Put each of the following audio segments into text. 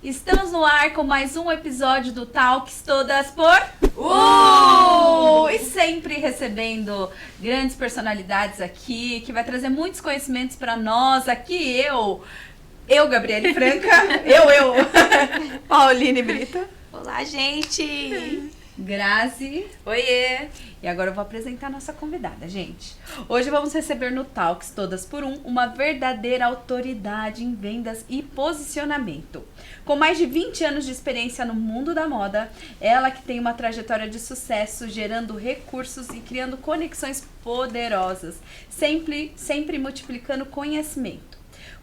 Estamos no ar com mais um episódio do Talks Todas por E sempre recebendo grandes personalidades aqui, que vai trazer muitos conhecimentos para nós. Aqui eu, Gabriele Franca, Pauline Brita. Olá, gente! Grazi. Oiê! E agora eu vou apresentar a nossa convidada, gente. Hoje vamos receber no Talks Todas por uma verdadeira autoridade em vendas e posicionamento. Com mais de 20 anos de experiência no mundo da moda, ela que tem uma trajetória de sucesso, gerando recursos e criando conexões poderosas, sempre multiplicando conhecimento.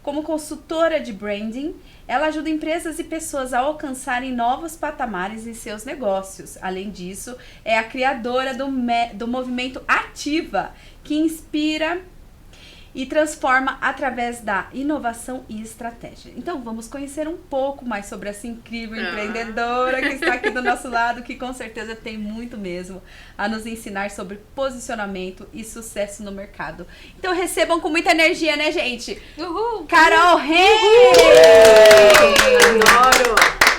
Como consultora de branding, ela ajuda empresas e pessoas a alcançarem novos patamares em seus negócios. Além disso, é a criadora do movimento Ativa, que inspira e transforma através da inovação e estratégia. Então, vamos conhecer um pouco mais sobre essa incrível empreendedora que está aqui do nosso lado, que com certeza tem muito mesmo a nos ensinar sobre posicionamento e sucesso no mercado. Então, recebam com muita energia, né, gente? Uhul! Carol Reis! Adoro!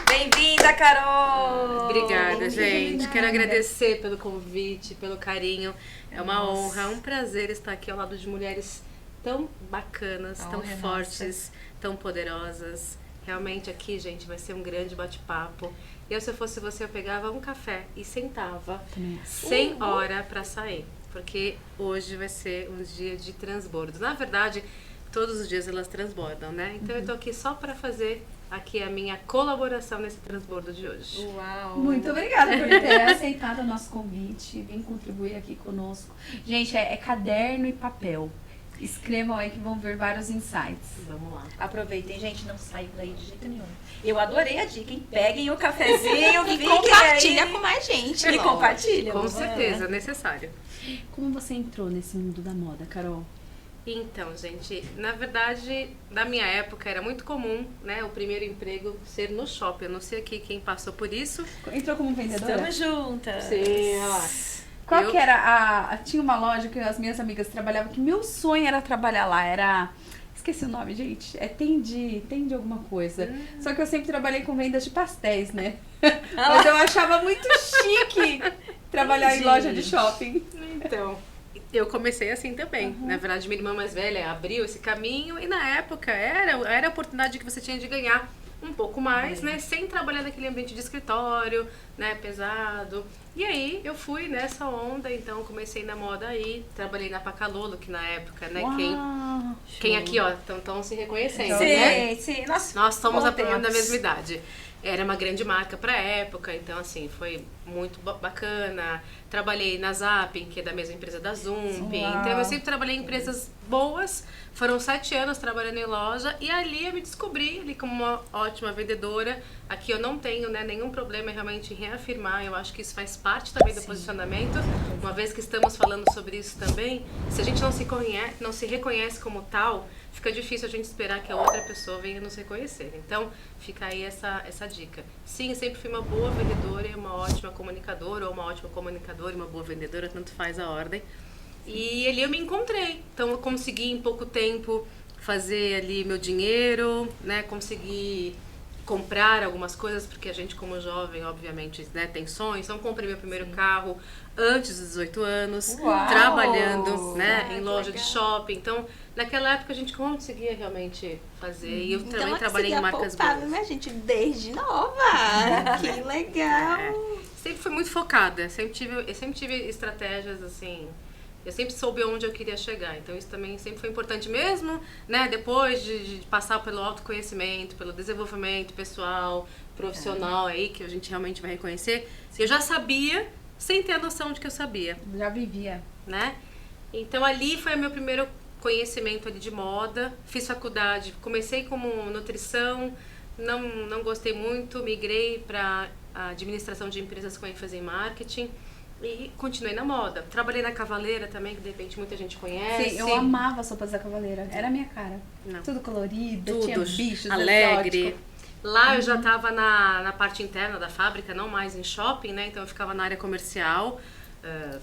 Bem-vinda, Carol! Obrigada, gente. Quero agradecer pelo convite, pelo carinho. É uma honra, é um prazer estar aqui ao lado de mulheres tão bacanas, tão fortes, tão poderosas. Realmente aqui, gente, vai ser um grande bate-papo. Eu, se eu fosse você, eu pegava um café e sentava sem hora pra sair. Porque hoje vai ser um dia de transbordo. Na verdade, todos os dias elas transbordam, né? Então eu tô aqui só pra fazer aqui a minha colaboração nesse transbordo de hoje. Uau! Muito obrigada por ter aceitado o nosso convite, vir contribuir aqui conosco. Gente, é caderno e papel. Escrevam aí que vão ver vários insights. Vamos lá. Aproveitem, gente, não saiam daí de jeito nenhum. Eu adorei a dica, hein? Peguem o cafezinho E compartilha com mais gente. E compartilha. Com certeza, necessário. Como você entrou nesse mundo da moda, Carol? Então, gente, na verdade, na minha época era muito comum, né, o primeiro emprego ser no shopping. Eu não sei aqui quem passou por isso. Entrou como vendedora? Estamos juntas. Sim, olha lá. Qual que era tinha uma loja que as minhas amigas trabalhavam, que meu sonho era trabalhar lá, era... Esqueci o nome, gente. Tende alguma coisa. Só que eu sempre trabalhei com vendas de pastéis, né? Mas eu achava muito chique trabalhar em loja de shopping. Então, eu comecei assim também. Na verdade, minha irmã mais velha abriu esse caminho e na época era a oportunidade que você tinha de ganhar um pouco mais, né? Sem trabalhar naquele ambiente de escritório, né? Pesado. E aí, eu fui nessa onda, então comecei na moda aí. Trabalhei na Pacalolo, que na época, né? Quem aqui, ó, estão se reconhecendo, né? Sim. Nós somos da mesma idade. Era uma grande marca pra época, então assim, foi muito bacana. Trabalhei na Zapping, que é da mesma empresa da Zump. Então eu sempre trabalhei em empresas boas. Foram 7 anos trabalhando em loja e ali eu me descobri ali como uma ótima vendedora. Aqui eu não tenho, né, nenhum problema realmente em reafirmar. Eu acho que isso faz parte também do posicionamento. Uma vez que estamos falando sobre isso também, se a gente não se reconhece como tal, fica difícil a gente esperar que a outra pessoa venha nos reconhecer. Então, fica aí essa dica. Sim, eu sempre fui uma boa vendedora e uma ótima comunicadora, ou uma ótima comunicadora e uma boa vendedora, tanto faz a ordem. E ali eu me encontrei. Então, eu consegui em pouco tempo fazer ali meu dinheiro, né? Consegui comprar algumas coisas, porque a gente como jovem, obviamente, né, tem sonhos. Então, comprei meu primeiro carro antes dos 18 anos, trabalhando, né, em loja de shopping. Então, naquela época a gente conseguia realmente fazer. E eu também trabalhei em marcas boas. Né, gente? Desde nova. Que legal. Sempre fui muito focada. Eu sempre tive estratégias, assim... Eu sempre soube onde eu queria chegar, então isso também sempre foi importante mesmo, né? Depois de passar pelo autoconhecimento, pelo desenvolvimento pessoal, profissional aí, que a gente realmente vai reconhecer, eu já sabia, sem ter a noção de que eu sabia. Já vivia. Né? Então ali foi o meu primeiro conhecimento ali de moda, fiz faculdade, comecei como nutrição, não gostei muito, migrei para administração de empresas com ênfase em marketing. E continuei na moda. Trabalhei na Cavaleira também, que de repente muita gente conhece. Sim, eu amava as roupas da Cavaleira. Era a minha cara. Tudo colorido, tinha bichos, alegre. exótico. Lá eu já estava na parte interna da fábrica, não mais em shopping, né? Então eu ficava na área comercial.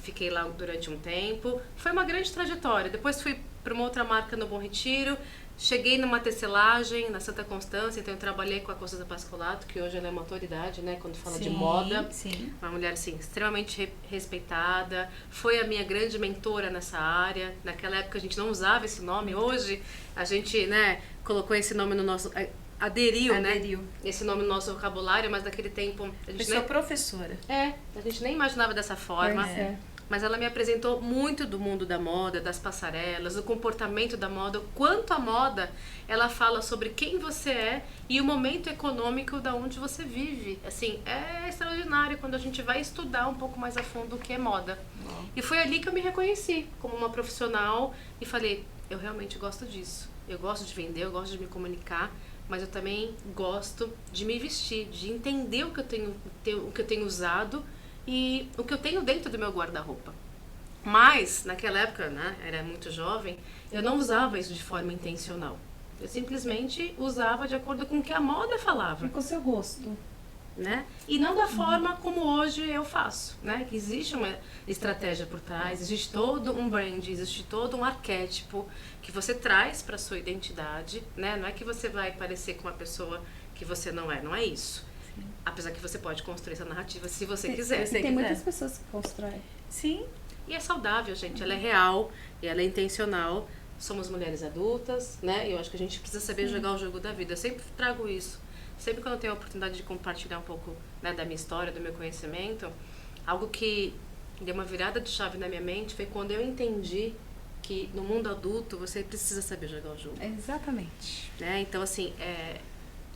Fiquei lá durante um tempo. Foi uma grande trajetória. Depois fui para uma outra marca no Bom Retiro. Cheguei numa tecelagem na Santa Constância, então eu trabalhei com a Constância Pascolato, que hoje ela é uma autoridade, né, quando fala de moda. Sim. Uma mulher, assim, extremamente respeitada. Foi a minha grande mentora nessa área. Naquela época a gente não usava esse nome. Hoje a gente, né, colocou esse nome no nosso... Aderiu, né? Esse nome no nosso vocabulário, mas naquele tempo... A gente Sou professora. a gente nem imaginava dessa forma. Mas ela me apresentou muito do mundo da moda, das passarelas, do comportamento da moda, o quanto a moda, ela fala sobre quem você é e o momento econômico da onde você vive. Assim, é extraordinário quando a gente vai estudar um pouco mais a fundo o que é moda. E foi ali que eu me reconheci como uma profissional e falei, eu realmente gosto disso. Eu gosto de vender, eu gosto de me comunicar, mas eu também gosto de me vestir, de entender o que eu tenho usado e o que eu tenho dentro do meu guarda-roupa. Mas, naquela época, né, era muito jovem, eu não usava isso de forma intencional. Eu simplesmente usava de acordo com o que a moda falava. E com o seu rosto. Né? E não da forma como hoje eu faço, né? Que existe uma estratégia por trás, existe todo um brand, existe todo um arquétipo que você traz para sua identidade, né? Não é que você vai parecer com uma pessoa que você não é isso. Sim. Apesar que você pode construir essa narrativa se você quiser. Tem muitas pessoas que constroem. Sim. E é saudável, gente. Ela é real e ela é intencional. Somos mulheres adultas, né? E eu acho que a gente precisa saber jogar o jogo da vida. Eu sempre trago isso. Sempre quando eu tenho a oportunidade de compartilhar um pouco, né, da minha história, do meu conhecimento, algo que deu uma virada de chave na minha mente foi quando eu entendi que no mundo adulto você precisa saber jogar o jogo. Exatamente. Né? Então, assim,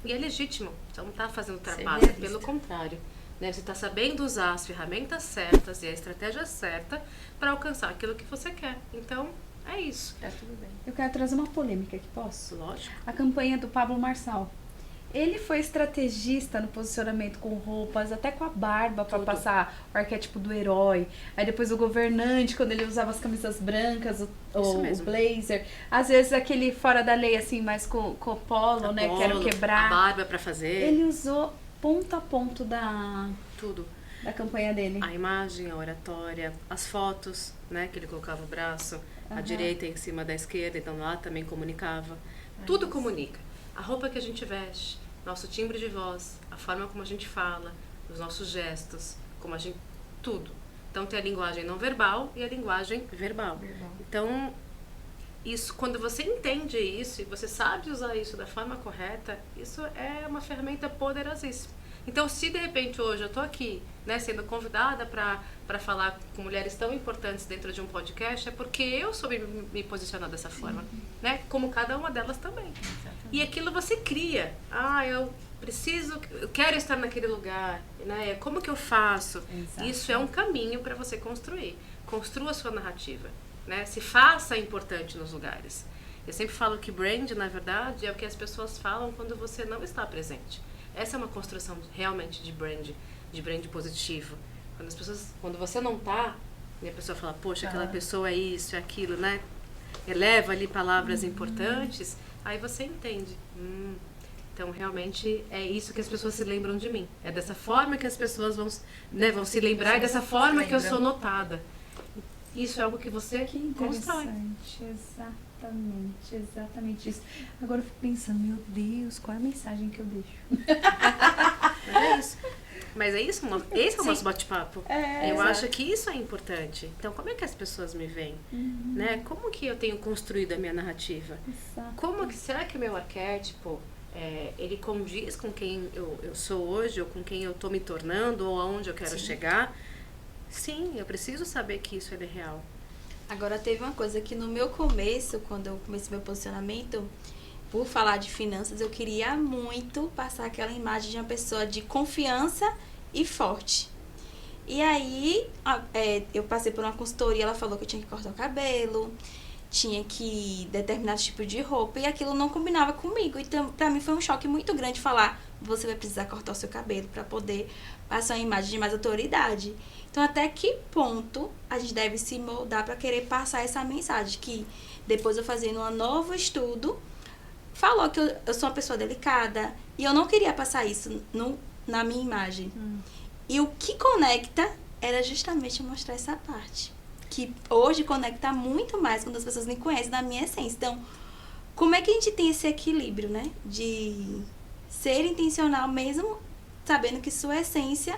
e é legítimo. Você não está fazendo trapaça, pelo contrário. Né? Você está sabendo usar as ferramentas certas e a estratégia certa para alcançar aquilo que você quer. Então, é isso. Tá tudo bem. Eu quero trazer uma polêmica aqui, posso? Lógico. A campanha do Pablo Marçal. Ele foi estrategista no posicionamento com roupas, até com a barba, para passar o arquétipo do herói. Aí depois o governante, quando ele usava as camisas brancas, o blazer. Às vezes aquele fora da lei, assim, mais com o polo, né? Polo, Quero quebrar. A barba para fazer. Ele usou ponto a ponto tudo da campanha dele. A imagem, a oratória, as fotos, né? Que ele colocava o braço, a direita em cima da esquerda, então lá também comunicava. Tudo comunica. A roupa que a gente veste, nosso timbre de voz, a forma como a gente fala, os nossos gestos, como a gente... tudo. Então tem a linguagem não verbal e a linguagem verbal. Então, isso, quando você entende isso e você sabe usar isso da forma correta, isso é uma ferramenta poderosíssima. Então, se de repente hoje eu estou aqui, né, sendo convidada para falar com mulheres tão importantes dentro de um podcast, é porque eu soube me posicionar dessa forma, né? Como cada uma delas também. Exatamente. E aquilo você cria. Eu quero estar naquele lugar, né? Como que eu faço? Exato. Isso é um caminho para você construir. Construa a sua narrativa, né? Se faça importante nos lugares. Eu sempre falo que brand, na verdade, é o que as pessoas falam quando você não está presente. Essa é uma construção realmente de brand positivo. Quando você não tá, e a pessoa fala, poxa, aquela pessoa é isso, é aquilo, né? Eleva ali palavras importantes, aí você entende. Então, realmente, é isso que as pessoas se lembram de mim. É dessa forma que as pessoas vão se lembrar, é dessa forma que eu sou notada. Isso é algo que você constrói. Exatamente isso. Agora eu fico pensando, meu Deus, qual é a mensagem que eu deixo? É isso. Mas é isso, esse é o nosso bate-papo. Eu acho que isso é importante. Então, como é que as pessoas me veem? Né? Como que eu tenho construído a minha narrativa? Será que o meu arquétipo, ele condiz com quem eu sou hoje, ou com quem eu estou me tornando, ou aonde eu quero chegar? Sim, eu preciso saber que isso é real. Agora, teve uma coisa que no meu começo, quando eu comecei meu posicionamento, por falar de finanças, eu queria muito passar aquela imagem de uma pessoa de confiança e forte. E aí, eu passei por uma consultoria, ela falou que eu tinha que cortar o cabelo, tinha que determinado tipo de roupa, e aquilo não combinava comigo. Então, pra mim foi um choque muito grande falar, você vai precisar cortar o seu cabelo para poder passar uma imagem de mais autoridade. Então, até que ponto a gente deve se moldar para querer passar essa mensagem? Que depois eu fazendo um novo estudo, falou que eu sou uma pessoa delicada e eu não queria passar isso na minha imagem. E o que conecta era justamente mostrar essa parte. Que hoje conecta muito mais quando as pessoas me conhecem na minha essência. Então, como é que a gente tem esse equilíbrio, né? De ser intencional mesmo, sabendo que sua essência,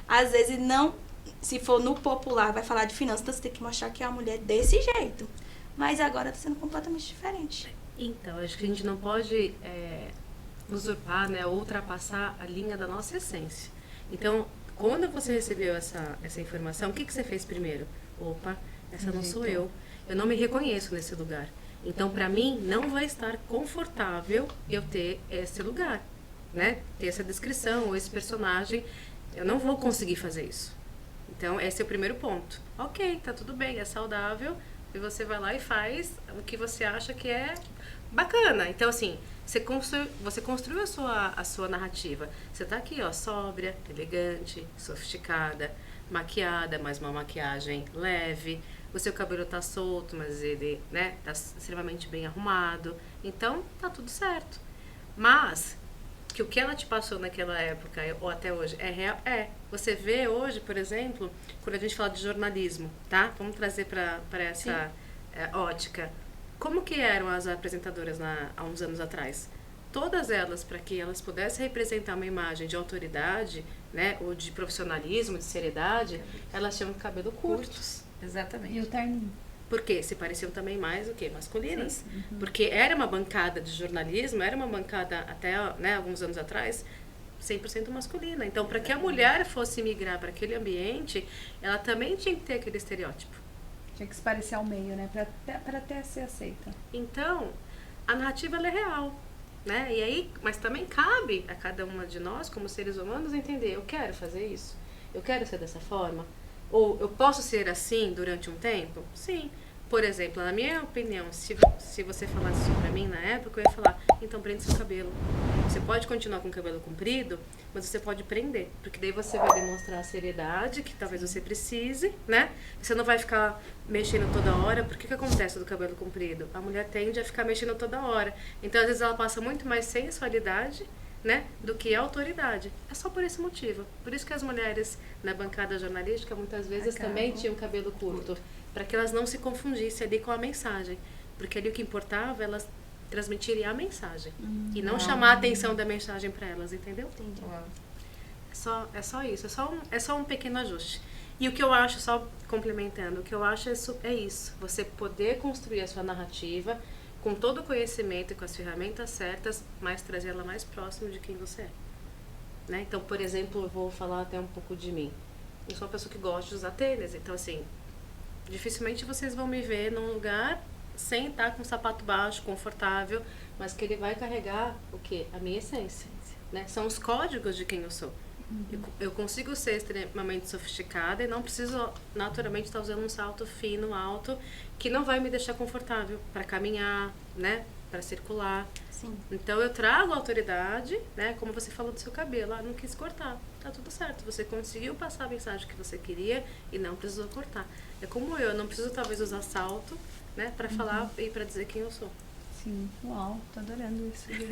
às vezes não, se for no popular, vai falar de finanças, então você tem que mostrar que é uma mulher desse jeito. Mas agora tá sendo completamente diferente. Então, acho que a gente não pode usurpar, né, ultrapassar a linha da nossa essência. Então, quando você recebeu essa informação, o que você fez primeiro? Opa, essa não sou eu. Eu não me reconheço nesse lugar. Então, para mim, não vai estar confortável eu ter esse lugar, né? Ter essa descrição ou esse personagem. Eu não vou conseguir fazer isso. Então, esse é o primeiro ponto. Ok, tá tudo bem, é saudável. E você vai lá e faz o que você acha que é bacana. Então, assim, você construiu a sua narrativa. Você tá aqui, ó, sóbria, elegante, sofisticada, maquiada, mas uma maquiagem leve. O seu cabelo tá solto, mas ele, né, tá extremamente bem arrumado. Então, tá tudo certo. Mas, que o que ela te passou naquela época, ou até hoje, é real? É. Você vê hoje, por exemplo, quando a gente fala de jornalismo, tá? Vamos trazer para essa ótica. Como que eram as apresentadoras há uns anos atrás? Todas elas, para que elas pudessem representar uma imagem de autoridade, né, ou de profissionalismo, de seriedade, elas tinham cabelo curtos. Exatamente. E o terninho. Porque se pareciam também mais o quê? Masculinas. Sim. Porque era uma bancada de jornalismo, era uma bancada até, né, alguns anos atrás, 100% masculina. Então, para que a mulher fosse migrar para aquele ambiente, ela também tinha que ter aquele estereótipo. Tinha que se parecer ao meio, né? Pra até ser aceita. Então, a narrativa ela é real, né? E aí, mas também cabe a cada uma de nós, como seres humanos, entender, eu quero fazer isso? Eu quero ser dessa forma? Ou eu posso ser assim durante um tempo? Sim. Por exemplo, na minha opinião, se você falasse isso pra mim na época, eu ia falar, então prende seu cabelo. Você pode continuar com o cabelo comprido, mas você pode prender. Porque daí você vai demonstrar a seriedade que talvez você precise, né? Você não vai ficar mexendo toda hora. Por que acontece do cabelo comprido? A mulher tende a ficar mexendo toda hora. Então, às vezes, ela passa muito mais sensualidade, né, do que autoridade. É só por esse motivo. Por isso que as mulheres na bancada jornalística muitas vezes também tinham cabelo curto, para que elas não se confundissem ali com a mensagem. Porque ali o que importava, elas transmitirem a mensagem e não chamar a atenção da mensagem para elas, entendeu? Entendi. É só isso, é só um pequeno ajuste. E o que eu acho, só complementando, o que eu acho é isso, você poder construir a sua narrativa com todo o conhecimento e com as ferramentas certas, mas trazer ela mais próximo de quem você é. Né? Então, por exemplo, eu vou falar até um pouco de mim. Eu sou uma pessoa que gosta de usar tênis, então assim, dificilmente vocês vão me ver num lugar sem estar com um sapato baixo, confortável, mas que ele vai carregar o quê? A minha essência. Né? São os códigos de quem eu sou. Eu consigo ser extremamente sofisticada e não preciso naturalmente estar usando um salto fino, alto, que não vai me deixar confortável para caminhar, né? Para circular. Sim. Então eu trago autoridade, né? Como você falou do seu cabelo, não quis cortar, tá tudo certo. Você conseguiu passar a mensagem que você queria e não precisou cortar. É como eu não preciso talvez usar salto, né? Para falar e para dizer quem eu sou. Sim. Uau, tô adorando isso, gente.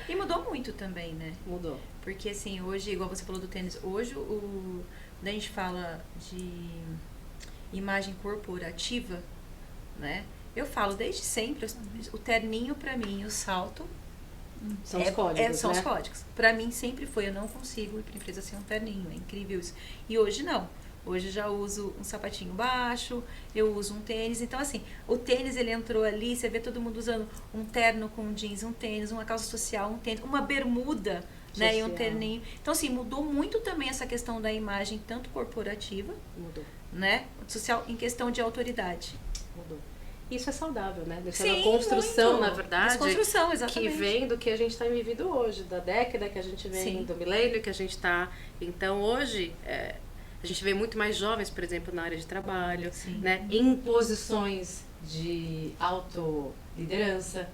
E mudou muito também, né? Mudou. Porque assim, hoje, igual você falou do tênis, hoje quando a gente fala de imagem corporativa, né? Eu falo desde sempre, o terninho pra mim, o salto São os códigos, são né? os códigos. Pra mim sempre foi, eu não consigo ir pra empresa sem um terninho, é incrível isso. E hoje não. Hoje eu já uso um sapatinho baixo, eu uso um tênis. Então, assim, o tênis ele entrou ali, você vê todo mundo usando um terno com jeans, um tênis, uma calça social, um tênis, uma bermuda, né, e um terninho. Então, assim, mudou muito também essa questão da imagem, tanto corporativa, Mudou. né, social, em questão de autoridade. Mudou. Isso é saudável, né? Isso é Sim, uma construção, muito. na verdade, Desconstrução, exatamente. que vem do que a gente está vivido hoje, da década que a gente vem, Sim. do milênio que a gente está. Então, hoje, a gente vê muito mais jovens, por exemplo, na área de trabalho, Sim. né? Em posições de autoliderança.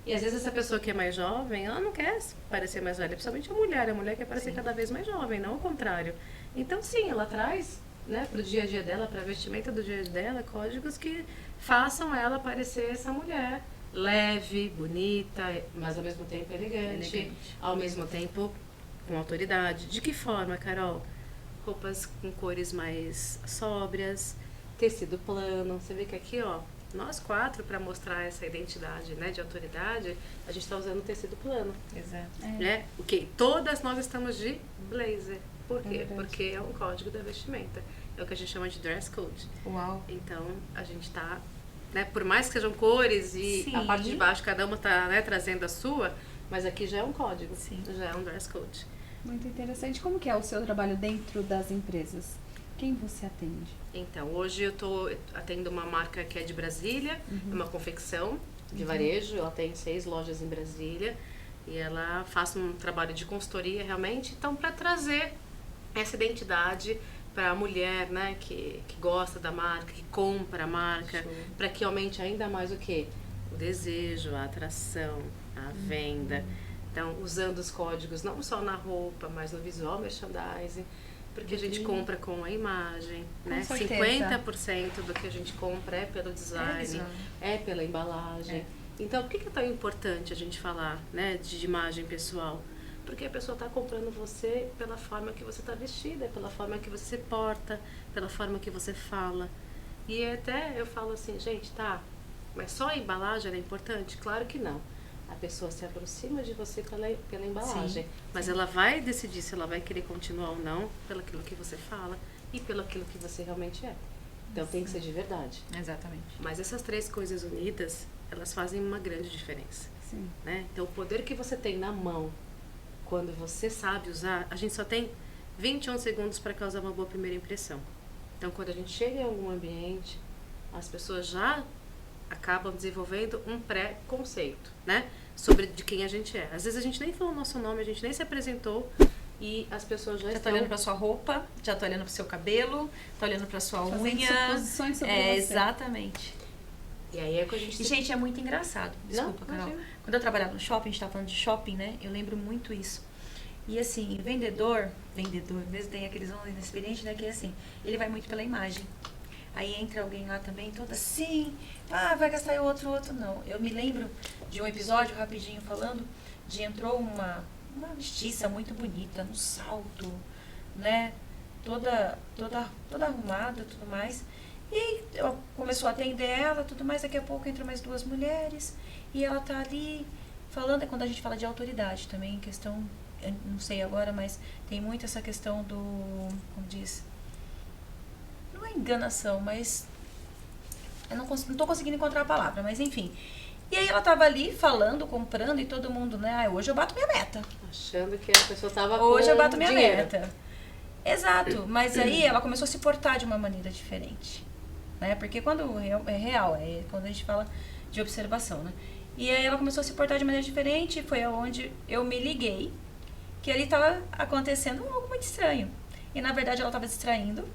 E às vezes essa pessoa que é mais jovem, ela não quer parecer mais velha, principalmente a mulher quer parecer cada vez mais jovem, não o contrário. Então, sim, ela traz, né, para o dia a dia dela, para a vestimenta do dia a dia dela, códigos que façam ela parecer essa mulher leve, bonita, mas ao mesmo tempo elegante, ao mesmo tempo com autoridade. De que forma, Carol? Roupas com cores mais sóbrias, tecido plano. Você vê que aqui, ó, nós 4, para mostrar essa identidade, né, de autoridade, a gente está usando tecido plano. Exato. Né? Okay. Todas nós estamos de blazer. Por quê? verdade. Porque é um código da vestimenta. É o que a gente chama de dress code. Uau. Então, a gente está, né, por mais que sejam cores e Sim. a parte de baixo cada uma está, né, trazendo a sua, mas aqui já é um código, Sim. já é um dress code. Muito interessante. Como que é o seu trabalho dentro das empresas? Quem você atende? Então, hoje eu estou atendo uma marca que é de Brasília, uma confecção de varejo, ela tem 6 lojas em Brasília e ela faz um trabalho de consultoria realmente, então para trazer essa identidade para a mulher, né, que gosta da marca, que compra a marca, para que aumente ainda mais o quê? O desejo, a atração, a venda. Então, usando os códigos não só na roupa, mas no visual merchandising, porque a gente compra com a imagem, né? certeza. 50% do que a gente compra é pelo design, é pela embalagem. Então, por que é tão importante a gente falar, né, de imagem pessoal? Porque a pessoa está comprando você pela forma que você está vestida, pela forma que você se porta, pela forma que você fala. E até eu falo assim, gente, tá, mas só a embalagem é importante? Claro que não. A pessoa se aproxima de você pela embalagem, Sim, mas ela vai decidir se ela vai querer continuar ou não pelo aquilo que você fala e pelo aquilo que você realmente é. Então tem que ser de verdade. Exatamente. Mas essas 3 coisas unidas, elas fazem uma grande diferença, Sim. né? Então o poder que você tem na mão, quando você sabe usar, a gente só tem 21 segundos para causar uma boa primeira impressão. Então quando a gente chega em algum ambiente, as pessoas já acabam desenvolvendo um pré-conceito, né? Sobre de quem a gente é. Às vezes a gente nem falou o nosso nome, a gente nem se apresentou e as pessoas já Já tá estão... olhando pra sua roupa, já tá olhando pro seu cabelo, tá olhando pra sua Fazendo unha. suposições sobre você. Exatamente. E aí é que a gente... E, gente, é muito engraçado. Desculpa, Não, Carol. imagina. Quando eu trabalhava no shopping, a gente tava falando de shopping, né? Eu lembro muito isso. E assim, vendedor, mesmo tem aqueles homens inexperientes, né? Que é assim, ele vai muito pela imagem. Aí entra alguém lá também, toda assim, vai gastar e o outro não. Eu me lembro de um episódio, rapidinho falando, de entrou uma mestiça muito bonita, no salto, né? Toda arrumada, tudo mais. E eu começou a atender ela, tudo mais, daqui a pouco entram mais 2 mulheres, e ela tá ali falando, é quando a gente fala de autoridade também, questão, eu não sei agora, mas tem muito essa questão do, como diz, não é enganação, mas eu não tô conseguindo encontrar a palavra, mas enfim. E aí ela tava ali falando, comprando, e todo mundo, né, hoje eu bato minha meta. Achando que a pessoa tava Hoje com eu bato minha dinheiro. meta. Exato, mas aí ela começou a se portar de uma maneira diferente, né? Porque quando é real, é quando a gente fala de observação, né? E aí ela começou a se portar de maneira diferente, e foi aonde eu me liguei que ali estava acontecendo algo muito estranho. E na verdade ela estava distraindo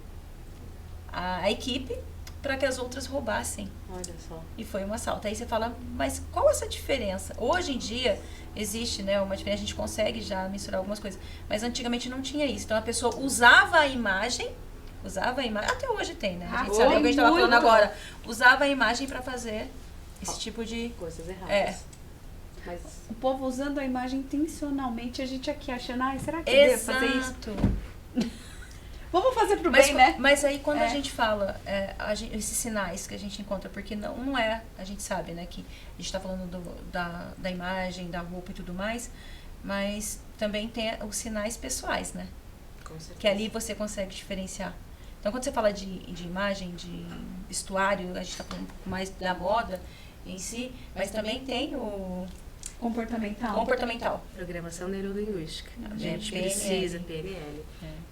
a equipe para que as outras roubassem. Olha só. E foi um assalto. Aí você fala, mas qual essa diferença? Hoje em dia existe, né, uma diferença, a gente consegue já misturar algumas coisas, mas antigamente não tinha isso. Então a pessoa usava a imagem, até hoje tem, né? A gente sabe o que a gente estava falando agora. Usava a imagem para fazer esse tipo de Coisas erradas. É. Mas O povo usando a imagem intencionalmente, a gente aqui achando, será que eu devo fazer isso? Exato. Vamos fazer pro Mas, bem, né? mas aí quando a É. gente fala, esses sinais que a gente encontra, porque não é, a gente sabe, né, que a gente está falando da imagem, da roupa e tudo mais, mas também tem os sinais pessoais, né? com certeza. Que ali você consegue diferenciar. Então quando você fala de imagem, de vestuário, a gente está falando um pouco mais da moda em si, mas também tem o Comportamental. comportamental. Programação neurolinguística. A gente PNL. precisa, PNL.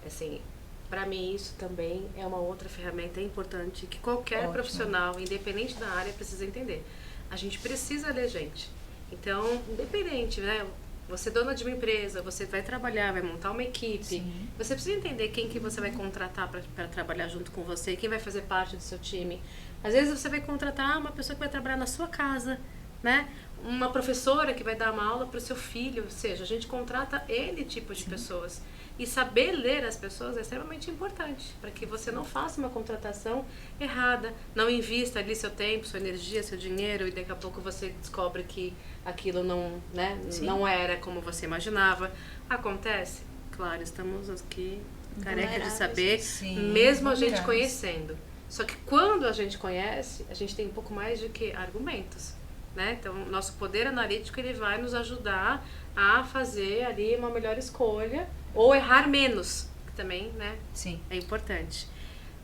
Assim, para mim isso também é uma outra ferramenta importante que qualquer Ótimo. profissional, independente da área, precisa entender. A gente precisa ler gente. Então, independente, né? Você é dona de uma empresa, você vai trabalhar, vai montar uma equipe. Sim. Você precisa entender quem que você vai contratar para trabalhar junto com você, quem vai fazer parte do seu time. Às vezes você vai contratar uma pessoa que vai trabalhar na sua casa, né? Uma professora que vai dar uma aula para o seu filho. Ou seja, a gente contrata N tipos de pessoas. E saber ler as pessoas é extremamente importante, para que você não faça uma contratação errada, não invista ali seu tempo, sua energia, seu dinheiro, e daqui a pouco você descobre que aquilo não, né, não era como você imaginava. Acontece? Claro, estamos aqui careca de saber, Sim, mesmo a gente vulneráveis. conhecendo. Só que quando a gente conhece, a gente tem um pouco mais de que argumentos, né? Então, nosso poder analítico, ele vai nos ajudar a fazer ali uma melhor escolha ou errar menos, que também, né, Sim. é importante.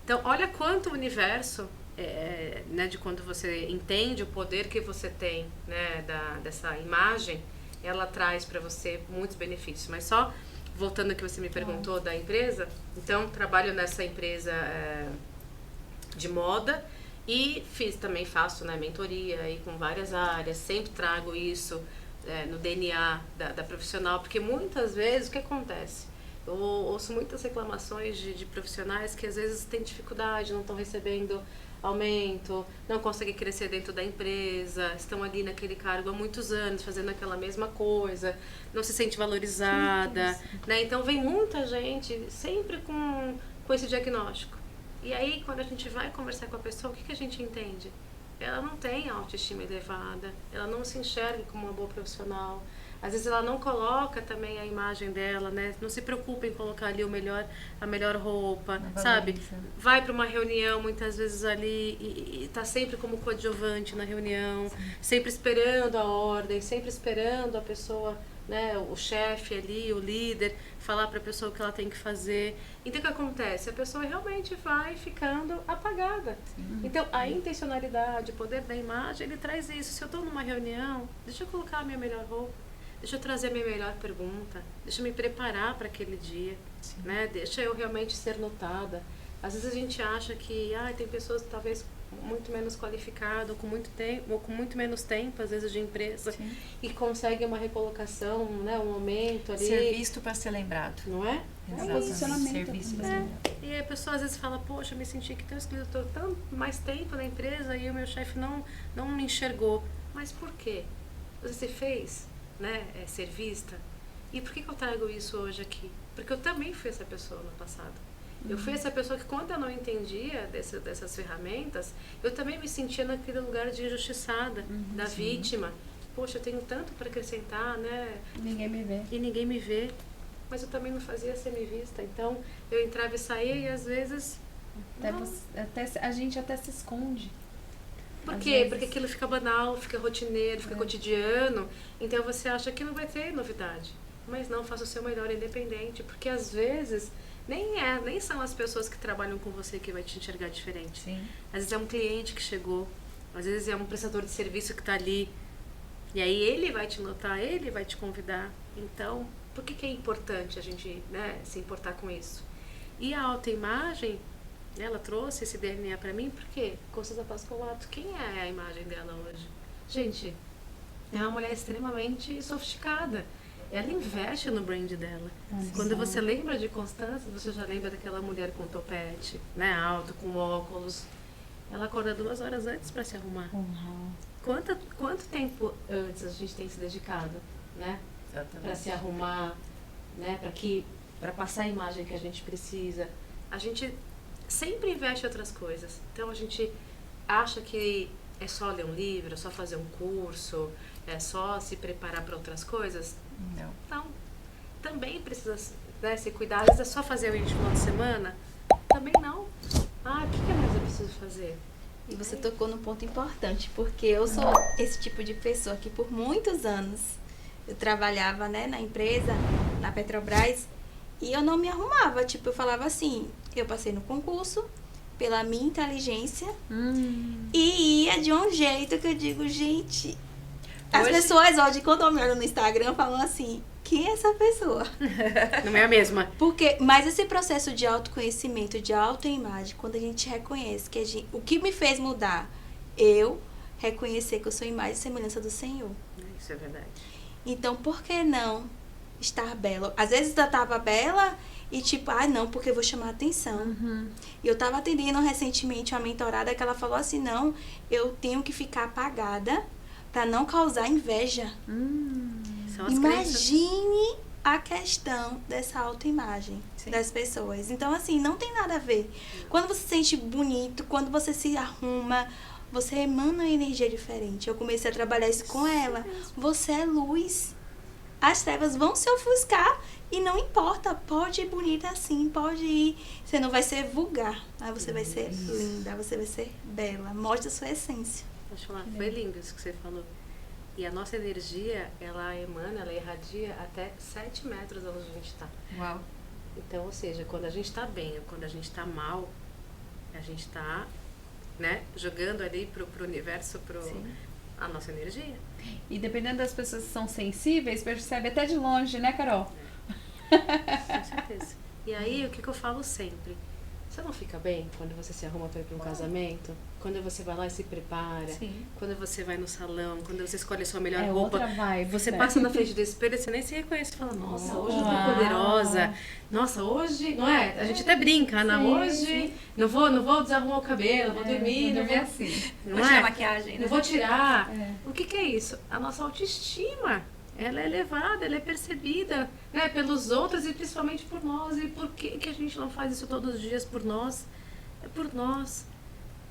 Então, olha quanto o universo, né, de quando você entende o poder que você tem, né, dessa imagem, ela traz para você muitos benefícios. Mas só voltando ao que você me perguntou da empresa, então trabalho nessa empresa de moda e também faço, né, mentoria aí com várias áreas, sempre trago isso no DNA da profissional, porque muitas vezes o que acontece? Eu ouço muitas reclamações de profissionais que às vezes têm dificuldade, não estão recebendo aumento, não conseguem crescer dentro da empresa, estão ali naquele cargo há muitos anos, fazendo aquela mesma coisa, não se sente valorizada, né? Então vem muita gente sempre com esse diagnóstico. E aí, quando a gente vai conversar com a pessoa, o que a gente entende? Ela não tem autoestima elevada, ela não se enxerga como uma boa profissional. Às vezes ela não coloca também a imagem dela, né? Não se preocupa em colocar ali a melhor roupa, sabe? Vai para uma reunião muitas vezes ali e tá sempre como coadjuvante na reunião, sempre esperando a ordem, sempre esperando a pessoa, né, o chefe ali, o líder, falar para a pessoa o que ela tem que fazer. Então o que acontece? A pessoa realmente vai ficando apagada. Então a intencionalidade, o poder da imagem, ele traz isso. Se eu estou numa reunião, deixa eu colocar a minha melhor roupa. Deixa eu trazer a minha melhor pergunta, deixa eu me preparar para aquele dia, né? Deixa eu realmente ser notada. Às vezes a gente acha que tem pessoas talvez muito menos qualificadas, ou com muito tempo, ou com muito menos tempo, às vezes, de empresa, e conseguem uma recolocação, né? Um aumento ali. Ser visto para ser lembrado. Não é? Exatamente. Posicionamento Ser visto para ser lembrado. E a pessoa às vezes fala, poxa, eu me senti que eu estou tão mais tempo na empresa e o meu chefe não me enxergou. Mas por quê? Você fez, né, ser vista? E por que eu trago isso hoje aqui? Porque eu também fui essa pessoa no passado. Eu fui essa pessoa que, quando eu não entendia dessas ferramentas, eu também me sentia naquele lugar de injustiçada, da vítima. Poxa, eu tenho tanto para acrescentar, né? Ninguém me vê. E ninguém me vê. Mas eu também não fazia ser me vista. Então, eu entrava e saía e, às vezes... Até a gente até se esconde. Por Às quê? vezes. Porque aquilo fica banal, fica rotineiro, fica cotidiano. Então, você acha que não vai ter novidade. Mas não, faça o seu melhor independente. Porque, às vezes... Nem são as pessoas que trabalham com você que vai te enxergar diferente. Sim. Às vezes é um cliente que chegou, às vezes é um prestador de serviço que está ali. E aí ele vai te notar, ele vai te convidar. Então, por que é importante a gente, né, se importar com isso? E a autoimagem, ela trouxe esse DNA para mim, porque Constanza Pascolato, quem é a imagem dela hoje? Gente, é uma mulher extremamente sofisticada. Ela investe no brand dela. Quando você lembra de Constanza, você já lembra daquela mulher com topete, né, alto, com óculos. Ela acorda 2 horas antes para se arrumar. Quanto tempo antes a gente tem se dedicado, né, para se arrumar, né, para passar a imagem que a gente precisa? A gente sempre investe em outras coisas. Então a gente acha que é só ler um livro, é só fazer um curso, é só se preparar para outras coisas. Não. Também precisa, né, se cuidar. Às vezes é só fazer o final de semana. Também não. O que mais eu preciso fazer? E você tocou num ponto importante, porque eu sou esse tipo de pessoa que por muitos anos eu trabalhava, né, na empresa, na Petrobras, e eu não me arrumava. Tipo, eu falava assim, eu passei no concurso pela minha inteligência e ia de um jeito que eu digo, gente... As pessoas hoje, quando eu me olho no Instagram, falam assim, quem é essa pessoa? Não é a mesma. Mas esse processo de autoconhecimento, de autoimagem, quando a gente reconhece que o que me fez mudar, eu reconhecer que eu sou imagem e semelhança do Senhor. Isso é verdade. Então, por que não estar bela? Às vezes eu tava bela e tipo, não, porque eu vou chamar atenção. E eu tava atendendo recentemente uma mentorada que ela falou assim, não, eu tenho que ficar apagada para não causar inveja. São as Imagine a questão dessa autoimagem das pessoas. Então, assim, não tem nada a ver. Quando você se sente bonito, quando você se arruma, você emana uma energia diferente. Eu comecei a trabalhar isso com ela. Você é luz. As trevas vão se ofuscar E não importa, pode ir bonita assim, pode ir. Você não vai ser vulgar, aí você vai ser linda, você vai ser bela. Mostre a sua essência. Deixa eu falar, foi lindo isso que você falou. E a nossa energia, ela emana, ela irradia até 7 metros onde a gente está. Uau. Então, ou seja, quando a gente está bem ou quando a gente está mal, a gente está, né, jogando ali pro universo, a nossa energia. E dependendo das pessoas que são sensíveis, percebe até de longe, né, Carol? Com certeza. E aí, o que eu falo sempre? Você não fica bem quando você se arruma para ir para um casamento? Quando você vai lá e se prepara? Sim. Quando você vai no salão? Quando você escolhe a sua melhor É roupa? outra vibe, Você né? passa na frente do espelho e você nem se reconhece e fala, nossa, hoje eu tô Uau. poderosa. Nossa, hoje... Não é? A gente até brinca, né? Sim, Hoje sim. não vou desarrumar o cabelo, vou dormir, não vou... assim. Não Vou tirar é? a maquiagem, né? Não vou tirar. É. O que é isso? A nossa autoestima. Ela é elevada, ela é percebida, né, pelos outros e principalmente por nós. E por que a gente não faz isso todos os dias por nós? É por nós.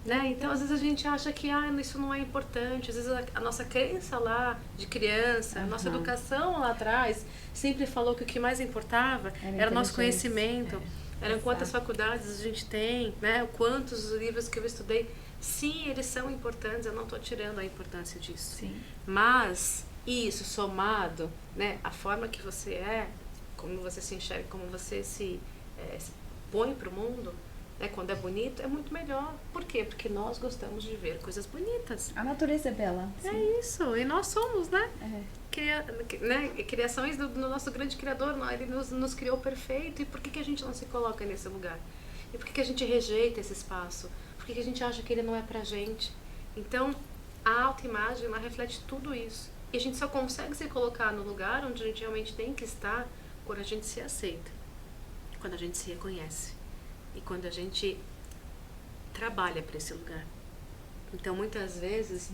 Né? Então, às vezes a gente acha que isso não é importante. Às vezes a nossa crença lá de criança, a nossa educação lá atrás, sempre falou que o que mais importava era o nosso inteligência. conhecimento. Eram quantas faculdades a gente tem, né? Quantos livros que eu estudei. Sim, eles são importantes, eu não estou tirando a importância disso. Sim. Mas isso somado, né, a forma que você é, como você se enxerga, como você se põe para o mundo, né, quando é bonito, é muito melhor. Por quê? Porque nós gostamos de ver coisas bonitas. A natureza é bela. É isso, e nós somos, né? É. Criações do nosso grande Criador, ele nos criou perfeito. E por que a gente não se coloca nesse lugar? E por que a gente rejeita esse espaço? Por que a gente acha que ele não é pra gente? Então, a autoimagem, ela reflete tudo isso. E a gente só consegue se colocar no lugar onde a gente realmente tem que estar quando a gente se aceita, quando a gente se reconhece e quando a gente trabalha para esse lugar. Então, muitas vezes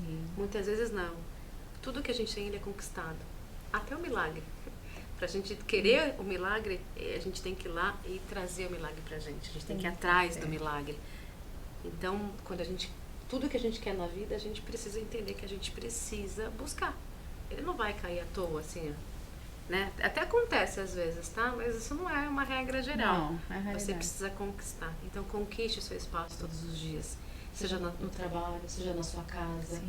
não. Tudo que a gente tem, ele é conquistado. Até o milagre. Pra gente querer o milagre, a gente tem que ir lá e trazer o milagre pra gente. A gente tem que ir atrás do milagre. Então, tudo que a gente quer na vida, a gente precisa entender que a gente precisa buscar. Ele não vai cair à toa, assim, né? Até acontece às vezes, tá? Mas isso não é uma regra geral. Não, é a realidade. Você precisa conquistar. Então, conquiste o seu espaço todos os dias. Seja no trabalho, seja na sua casa,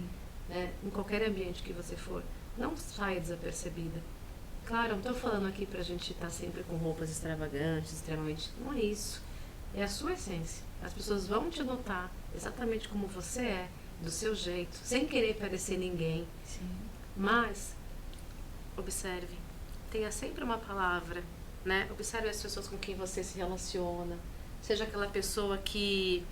né? Em qualquer ambiente que você for. Não saia desapercebida. Claro, eu não estou falando aqui pra gente estar sempre com roupas extravagantes, extremamente... Não é isso. É a sua essência. As pessoas vão te notar exatamente como você é, do seu jeito, sem querer parecer ninguém. Sim. Mas, observe. Tenha sempre uma palavra, né? Observe as pessoas com quem você se relaciona. Seja aquela pessoa que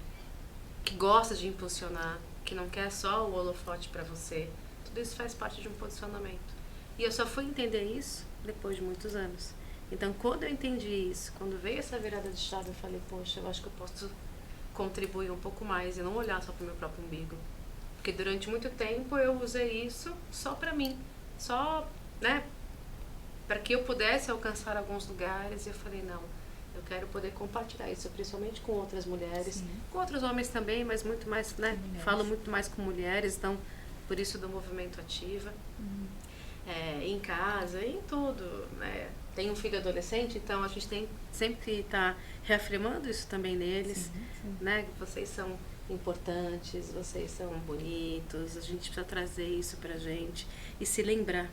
gosta de impulsionar, que não quer só o holofote para você. Tudo isso faz parte de um posicionamento. E eu só fui entender isso depois de muitos anos. Então, quando eu entendi isso, quando veio essa virada de chave, eu falei, poxa, eu acho que eu posso contribuir um pouco mais e não olhar só para o meu próprio umbigo. Porque durante muito tempo eu usei isso só para mim. Só, né, para que eu pudesse alcançar alguns lugares. E eu falei, não, eu quero poder compartilhar isso, principalmente com outras mulheres, com outros homens também, mas muito mais, né, falo muito mais com mulheres, então, por isso do movimento Ativa. Em casa, em tudo, né? Tem um filho adolescente, então a gente tem sempre que estar reafirmando isso também neles, né? Vocês são importantes, vocês são bonitos, a gente precisa trazer isso pra gente e se lembrar.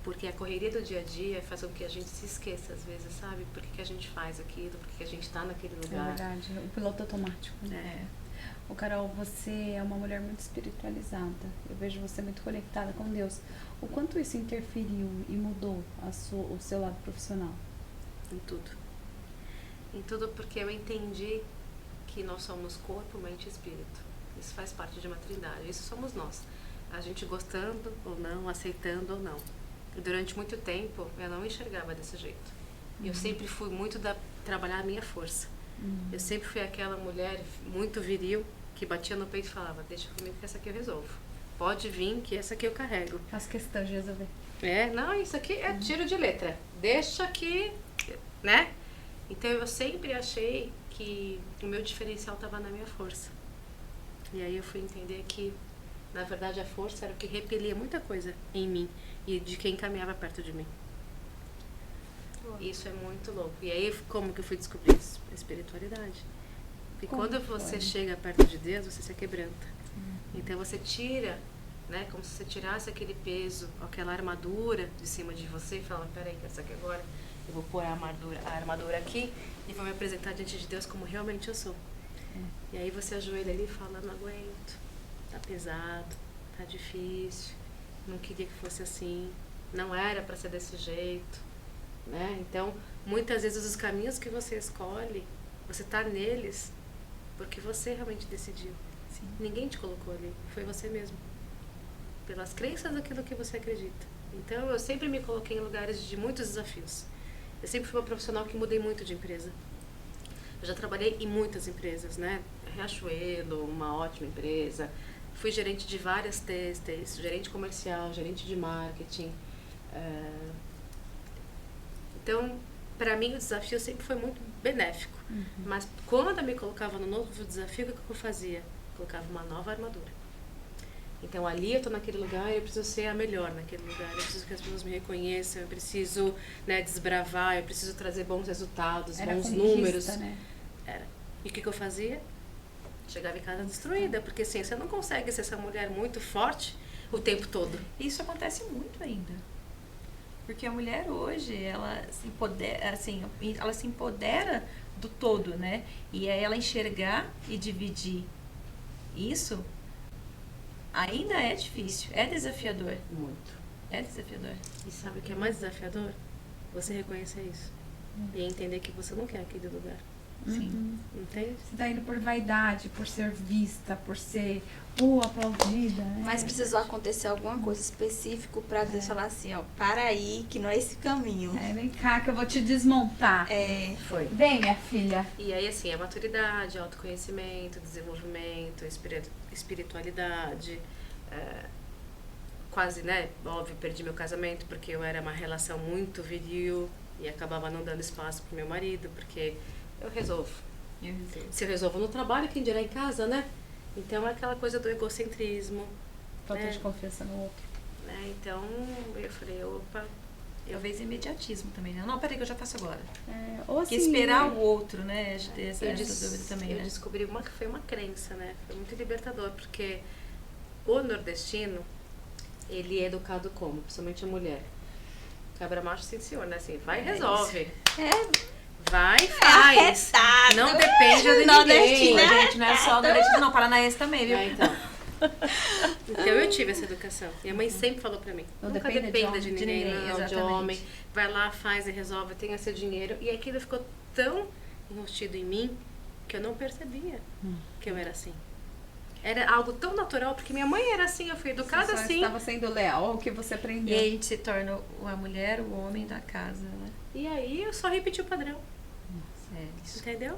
Porque a correria do dia a dia faz com que a gente se esqueça às vezes, sabe? Por que a gente faz aquilo, por que a gente tá naquele lugar. É verdade, o piloto automático. Né? Ô Carol, você é uma mulher muito espiritualizada. Eu vejo você muito conectada com Deus. O quanto isso interferiu e mudou o seu lado profissional? Em tudo. Em tudo, porque eu entendi que nós somos corpo, mente e espírito. Isso faz parte de uma trindade. Isso somos nós. A gente gostando ou não, aceitando ou não. E durante muito tempo, eu não enxergava desse jeito. Eu sempre fui muito trabalhar a minha força. Eu sempre fui aquela mulher muito viril que batia no peito e falava, deixa comigo que essa aqui eu resolvo. Pode vir que essa aqui eu carrego. Faço questão de resolver. Não, isso aqui é tiro de letra. Deixa que, né? Então eu sempre achei que o meu diferencial estava na minha força. E aí eu fui entender que, na verdade, a força era o que repelia muita coisa em mim e de quem caminhava perto de mim. louco. Isso é muito louco. E aí, como que eu fui descobrir isso? A espiritualidade. E Como quando você foi? chega perto de Deus, você se quebranta. Então você tira, né? Como se você tirasse aquele peso, aquela armadura de cima de você e fala, peraí, que essa aqui agora eu vou pôr a armadura aqui e vou me apresentar diante de Deus como realmente eu sou. E aí você ajoelha ali e fala, não aguento, tá pesado, tá difícil, não queria que fosse assim, não era para ser desse jeito, né? Então, muitas vezes os caminhos que você escolhe, você tá neles porque você realmente decidiu. Sim. Ninguém te colocou ali, foi você mesmo. Pelas crenças daquilo que você acredita. Então, eu sempre me coloquei em lugares de muitos desafios. Eu sempre fui uma profissional que mudei muito de empresa. Eu já trabalhei em muitas empresas, né? Riachuelo, uma ótima empresa. Fui gerente de várias têxteis, gerente comercial, gerente de marketing. Então, para mim, o desafio sempre foi muito benéfico. Mas quando eu me colocava no novo desafio, o que eu fazia? Colocava uma nova armadura. Então, ali eu estou naquele lugar e eu preciso ser a melhor naquele lugar. Eu preciso que as pessoas me reconheçam, eu preciso, né, desbravar, eu preciso trazer bons resultados, Era bons conquista, números. né? Era. E o que eu fazia? Chegava em casa destruída, porque assim, você não consegue ser essa mulher muito forte o tempo todo. Isso acontece muito ainda. Porque a mulher hoje, ela se empodera, assim, ela se empodera do todo, né? E é ela enxergar e dividir isso ainda é difícil, é desafiador. Muito. É desafiador. E sabe o que é mais desafiador? Você reconhecer isso. E entender que você não quer aquele lugar. Sim. Entende? Você tá indo por vaidade, por ser vista, por ser aplaudida, né? Mas precisou acontecer alguma coisa específica pra Deus falar assim, ó, para aí, que não é esse caminho. Vem cá que eu vou te desmontar. Foi. Vem, minha filha. E aí, assim, a maturidade, autoconhecimento, desenvolvimento, espiritualidade. Quase, né? Óbvio, perdi meu casamento porque eu era uma relação muito viril e acabava não dando espaço pro meu marido, porque eu resolvo. Se eu resolvo no trabalho, quem dirá em casa, né? Então é aquela coisa do egocentrismo. Falta de confiança no outro. Né? Então eu falei, opa. Talvez imediatismo também, né? Não, peraí que eu já faço agora. Ou assim, Porque esperar o outro, né? De ter essa Eu dúvida também, eu né? descobri que foi uma crença, né? Foi muito libertador, porque o nordestino, ele é educado como? Principalmente a mulher. Cabra macho, sim senhor, né? Assim, vai e resolve. Vai e faz. Arretado. Não depende de ninguém. Nordestina. Gente, não é só nordestino, não, paranaense também, viu? Então. Então eu tive essa educação. Minha mãe sempre falou pra mim, Não nunca dependa de dependa homem. de De ninguém, ninguém, não, de exatamente. homem. Vai lá, faz e resolve, tenha seu dinheiro. E aquilo ficou tão enrustido em mim que eu não percebia que eu era assim. Era algo tão natural, porque minha mãe era assim, eu fui educada você só assim. estava sendo leal ao que você E aprendeu. aí a gente se torna a mulher, o homem da casa, né? E aí eu só repeti o padrão, É isso. entendeu?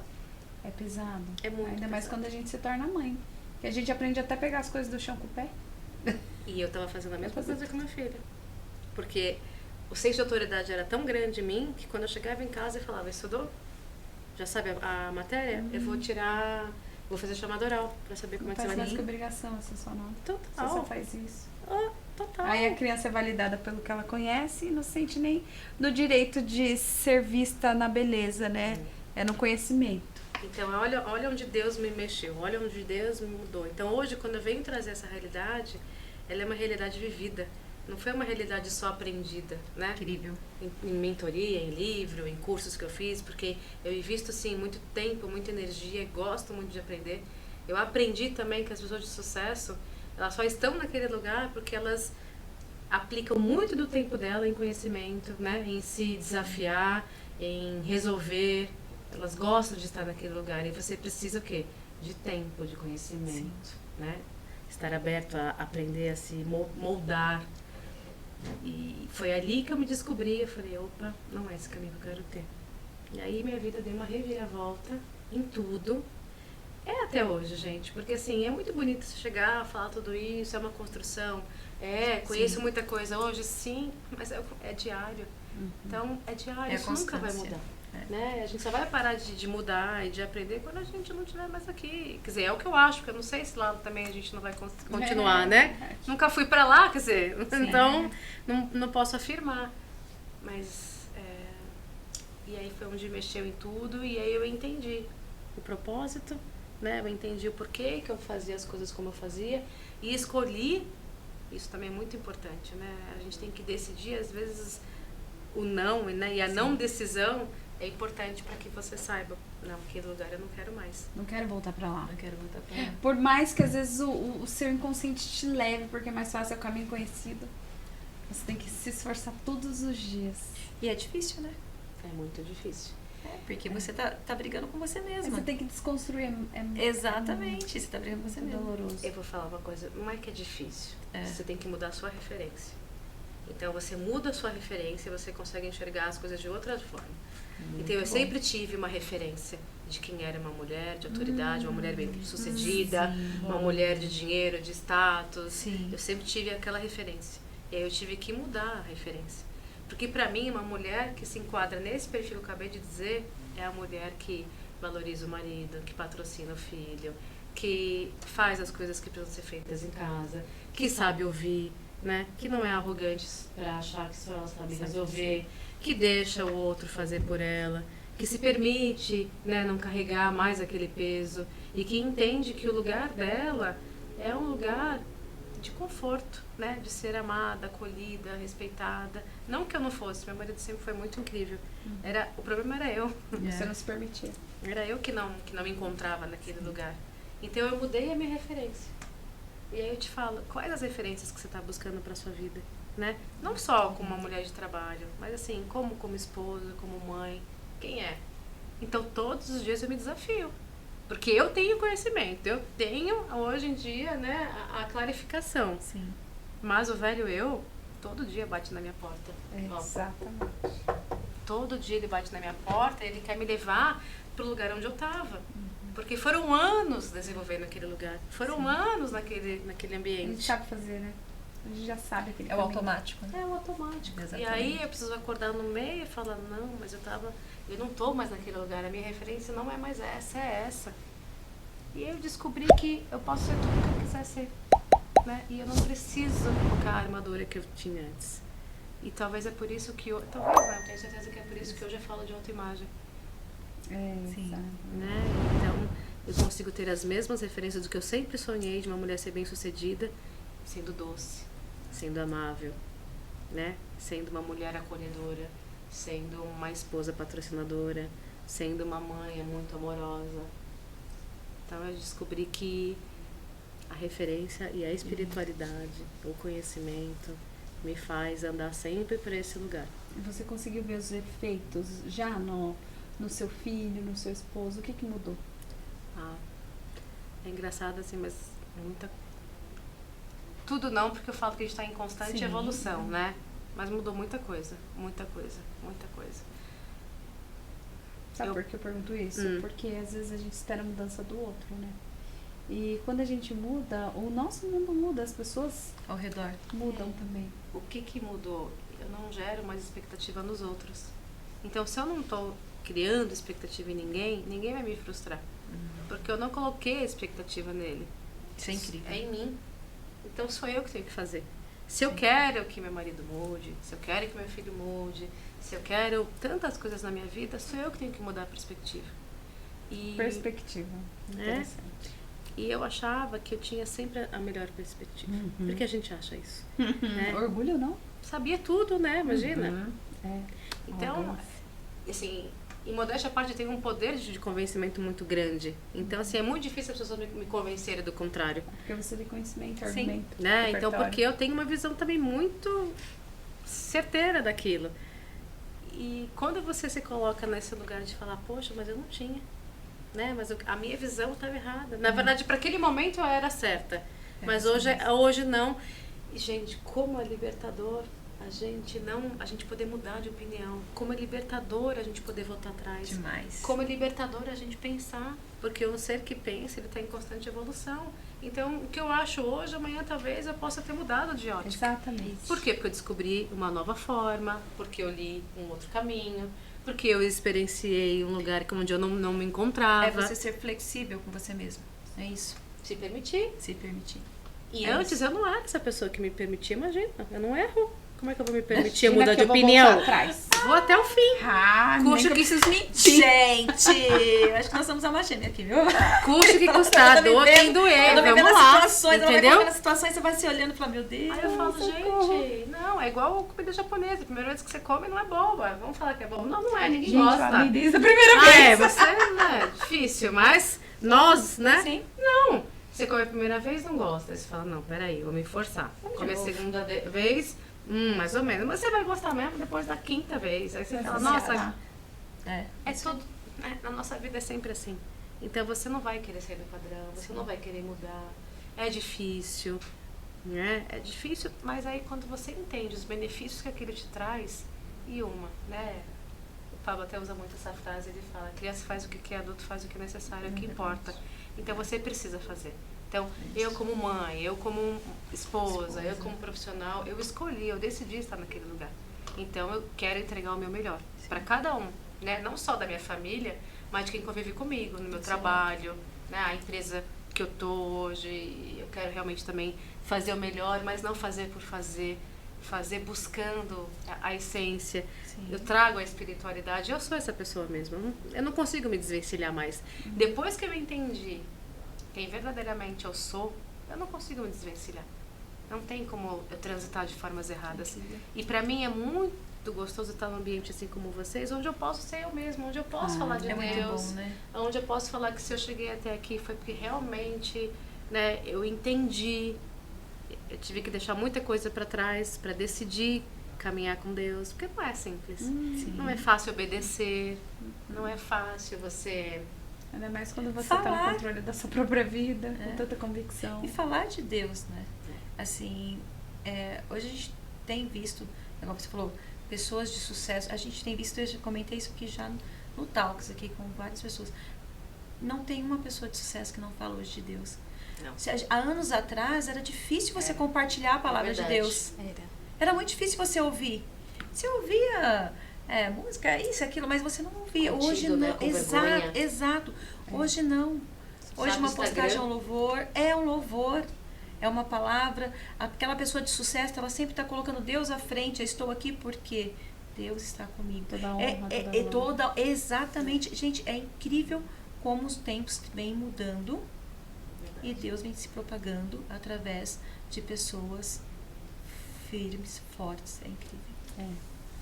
É pesado. É muito Ainda mais pesado. quando a gente se torna mãe. Que a gente aprende até a pegar as coisas do chão com o pé. E eu tava fazendo a mesma coisa com minha filha. Porque o senso de autoridade era tão grande em mim que quando eu chegava em casa eu falava, estudou? Já sabe a matéria? Eu vou tirar, vou fazer chamada oral pra saber como Não é que você faz vai mais que vir. obrigação, essa sua nota. Você Total. só faz isso. Total. Aí a criança é validada pelo que ela conhece e não sente nem no direito de ser vista na beleza, né? É no conhecimento. Então, olha onde Deus me mexeu, olha onde Deus me mudou. Então, hoje, quando eu venho trazer essa realidade, ela é uma realidade vivida. Não foi uma realidade só aprendida, né? Incrível. Em mentoria, em livro, em cursos que eu fiz, porque eu invisto, assim, muito tempo, muita energia, gosto muito de aprender. Eu aprendi também que as pessoas de sucesso, elas só estão naquele lugar porque elas aplicam muito do tempo dela em conhecimento, né? Em se desafiar, em resolver. Elas gostam de estar naquele lugar e você precisa o quê? De tempo, de conhecimento, né? Estar aberto a aprender, a se moldar. E foi ali que eu me descobri, eu falei, opa, não é esse caminho que eu quero ter. E aí minha vida deu uma reviravolta em tudo. É até hoje, gente, porque assim, é muito bonito você chegar, falar tudo isso, é uma construção. Conheço muita coisa hoje, sim, mas é diário. Então, é diário, É isso nunca vai constância. mudar. Né? A gente só vai parar de mudar e de aprender quando a gente não estiver mais aqui. Quer dizer, é o que eu acho, porque eu não sei se lá também a gente não vai continuar, né? Nunca fui pra lá, quer dizer, então não posso afirmar. Mas E aí foi onde mexeu em tudo e aí eu entendi o propósito, né? Eu entendi o porquê que eu fazia as coisas como eu fazia e escolhi, isso também é muito importante, né? A gente tem que decidir, às vezes, o não, né? E a não decisão é importante para que você saiba, não, aquele lugar eu não quero mais. Não quero voltar pra lá. Não quero voltar pra lá. Por mais que às vezes o seu inconsciente te leve, porque é mais fácil, é o caminho conhecido, você tem que se esforçar todos os dias. E é difícil, né? É muito difícil. Porque você tá brigando com você Aí mesma. você tem que desconstruir. Exatamente, você tá brigando com você muito mesma. doloroso. Eu vou falar uma coisa, não é que é difícil. É. Você tem que mudar a sua referência. Então você muda a sua referência e você consegue enxergar as coisas de outra forma. Então eu sempre tive uma referência de quem era uma mulher de autoridade, uma mulher bem sucedida, uma mulher de dinheiro, de status. Sim. Eu sempre tive aquela referência. E aí eu tive que mudar a referência. Porque pra mim, uma mulher que se enquadra nesse perfil que eu acabei de dizer é a mulher que valoriza o marido, que patrocina o filho, que faz as coisas que precisam ser feitas em casa, que sabe ouvir, né? Que não é arrogante pra achar que só ela sabe resolver, que deixa o outro fazer por ela, que se permite, né, não carregar mais aquele peso e que entende que o lugar dela é um lugar de conforto, né, de ser amada, acolhida, respeitada. Não que eu não fosse, meu marido sempre foi muito incrível. O problema era eu. Você não se permitia. Era eu que não me encontrava naquele lugar. Então eu mudei a minha referência. E aí eu te falo, quais as referências que você está buscando para sua vida, né? Não só como uma mulher de trabalho, mas assim, como esposa, como mãe, quem é? Então todos os dias eu me desafio. Porque eu tenho conhecimento, eu tenho hoje em dia, né, a clarificação. Sim. Mas o velho eu, todo dia bate na minha porta. Ó, Exatamente. todo dia ele bate na minha porta, ele quer me levar pro lugar onde eu estava. Porque foram anos desenvolvendo aquele lugar. Foram anos naquele A gente ambiente. sabe fazer, né? A gente já sabe aquele É o caminho. automático, né? É o automático. Exatamente. E aí eu preciso acordar no meio e falar, não, mas eu não tô mais naquele lugar, a minha referência não é mais essa, é essa. E eu descobri que eu posso ser tudo que eu quiser ser, né? E eu não preciso colocar a armadura que eu tinha antes. E talvez é por isso que eu tenho certeza que é por isso que hoje eu falo de autoimagem, Sim. né? Então, eu consigo ter as mesmas referências do que eu sempre sonhei de uma mulher ser bem-sucedida, sendo doce, sendo amável, né? Sendo uma mulher acolhedora, sendo uma esposa patrocinadora, sendo uma mãe muito amorosa. Então eu descobri que a referência e a espiritualidade, o conhecimento, me faz andar sempre por esse lugar. E você conseguiu ver os efeitos já no seu filho, no seu esposo? O que mudou? É engraçado assim, mas muita... Tudo não, porque eu falo que a gente está em constante Sim. evolução, né? Mas mudou muita coisa, muita coisa, muita coisa. Sabe por que eu pergunto isso? Porque às vezes a gente espera a mudança do outro, né? E quando a gente muda, o nosso mundo muda, as pessoas Ao redor. mudam também. O que mudou? Eu não gero mais expectativa nos outros. Então, se eu não estou criando expectativa em ninguém, ninguém vai me frustrar. Porque eu não coloquei a expectativa nele. Isso é incrível. É em mim. Então, sou eu que tenho que fazer. Se eu quero que meu marido mude, se eu quero que meu filho mude, se eu quero tantas coisas na minha vida, sou eu que tenho que mudar a perspectiva. E, Perspectiva. né? Interessante. E eu achava que eu tinha sempre a melhor perspectiva. Por que a gente acha isso? Né? Orgulho não? Sabia tudo, né? Imagina. É. Então, Arrogância. assim, em modéstia à parte, eu tenho um poder de convencimento muito grande. Então, assim, é muito difícil as pessoas me convencerem do contrário. Porque você tem conhecimento, Sim. argumento. Né? Então, repertório. porque eu tenho uma visão também muito certeira daquilo. E quando você se coloca nesse lugar de falar, poxa, mas eu não tinha, né? Mas a minha visão estava errada. Na verdade, para aquele momento eu era certa. Mas hoje não. E, gente, como é libertador a gente poder mudar de opinião. Como é libertador a gente poder voltar atrás. Demais. Como é libertador a gente pensar. Porque um ser que pensa, ele está em constante evolução. Então, o que eu acho hoje, amanhã talvez eu possa ter mudado de ótica. Exatamente. Por quê? Porque eu descobri uma nova forma, porque eu li um outro caminho, porque eu experienciei um lugar onde eu não me encontrava. É você ser flexível com você mesmo. É isso. Se permitir. Se permitir. E É antes isso. eu não era essa pessoa que me permitia, imagina, eu não erro. Como é que eu vou me permitir Imagina mudar que de eu vou opinião? voltar atrás. Vou até o fim. Ah, Custe nem o que que eu preciso mentir. Gente, acho que nós somos uma gêmea aqui, viu? Custe o que custar, doa quem doer, Eu tô vivendo vamos as lá, situações, ela vai entendeu? colocando as situações, você vai se olhando e fala, meu Deus. Aí eu falo, gente, não, é igual comida japonesa. A primeira vez que você come não é boba. Vamos falar que é bom. Não, não é, ninguém Gente, gosta. ela me diz a primeira Ah, vez. é, você, né? Difícil, mas nós, né? Sim. Não. Você come a primeira vez, não gosta. Aí você fala, não, peraí, vou me forçar. Come a segunda vez, mais ou menos. Mas você vai gostar mesmo depois da quinta vez. Aí você fala, nossa, é tudo. Né? Na nossa vida é sempre assim. Então você não vai querer sair do padrão, você não vai querer mudar. É difícil, né? É difícil, mas aí quando você entende os benefícios que aquilo te traz, né? O Pablo até usa muito essa frase, ele fala, criança faz o que quer, adulto faz o que é necessário, é o que importa. Então você precisa fazer. Então, eu como mãe, eu como esposa, eu como profissional, eu escolhi, eu decidi estar naquele lugar. Então eu quero entregar o meu melhor para cada um, né? Não só da minha família, mas de quem convive comigo, no meu trabalho, né? A empresa que eu tô hoje, eu quero realmente também fazer o melhor, mas não fazer por fazer buscando a essência. Sim. Eu trago a espiritualidade, eu sou essa pessoa mesmo. Eu não consigo me desvencilhar mais. Depois que eu entendi quem verdadeiramente eu sou, eu não consigo me desvencilhar. Não tem como eu transitar de formas erradas. E pra mim é muito gostoso estar num ambiente assim como vocês, onde eu posso ser eu mesma, onde eu posso falar de É muito Deus, bom, né? onde eu posso falar que se eu cheguei até aqui foi porque realmente, né, eu entendi. Eu tive que deixar muita coisa pra trás pra decidir caminhar com Deus, porque não é simples. Não é fácil obedecer, não é fácil você... Ainda mais quando você tá no controle da sua própria vida, com tanta convicção. E falar de Deus, né? Assim, hoje a gente tem visto, como você falou, pessoas de sucesso. A gente tem visto, eu já comentei isso aqui já no Talks, aqui com várias pessoas. Não tem uma pessoa de sucesso que não fala hoje de Deus. Não. Há anos atrás era difícil você compartilhar a palavra de verdade. Deus. Era muito difícil você ouvir. Você ouvia música, isso, aquilo, mas você não ouvia. Contido, Hoje né? não. Com vergonha. Exato. Hoje não. Hoje Sabe uma o Instagram? postagem é um louvor. É um louvor. É uma palavra. Aquela pessoa de sucesso, ela sempre está colocando Deus à frente. Eu estou aqui porque Deus está comigo. Toda honra, toda exatamente. Gente, é incrível como os tempos vêm mudando. E Deus vem se propagando através de pessoas firmes, fortes. É incrível.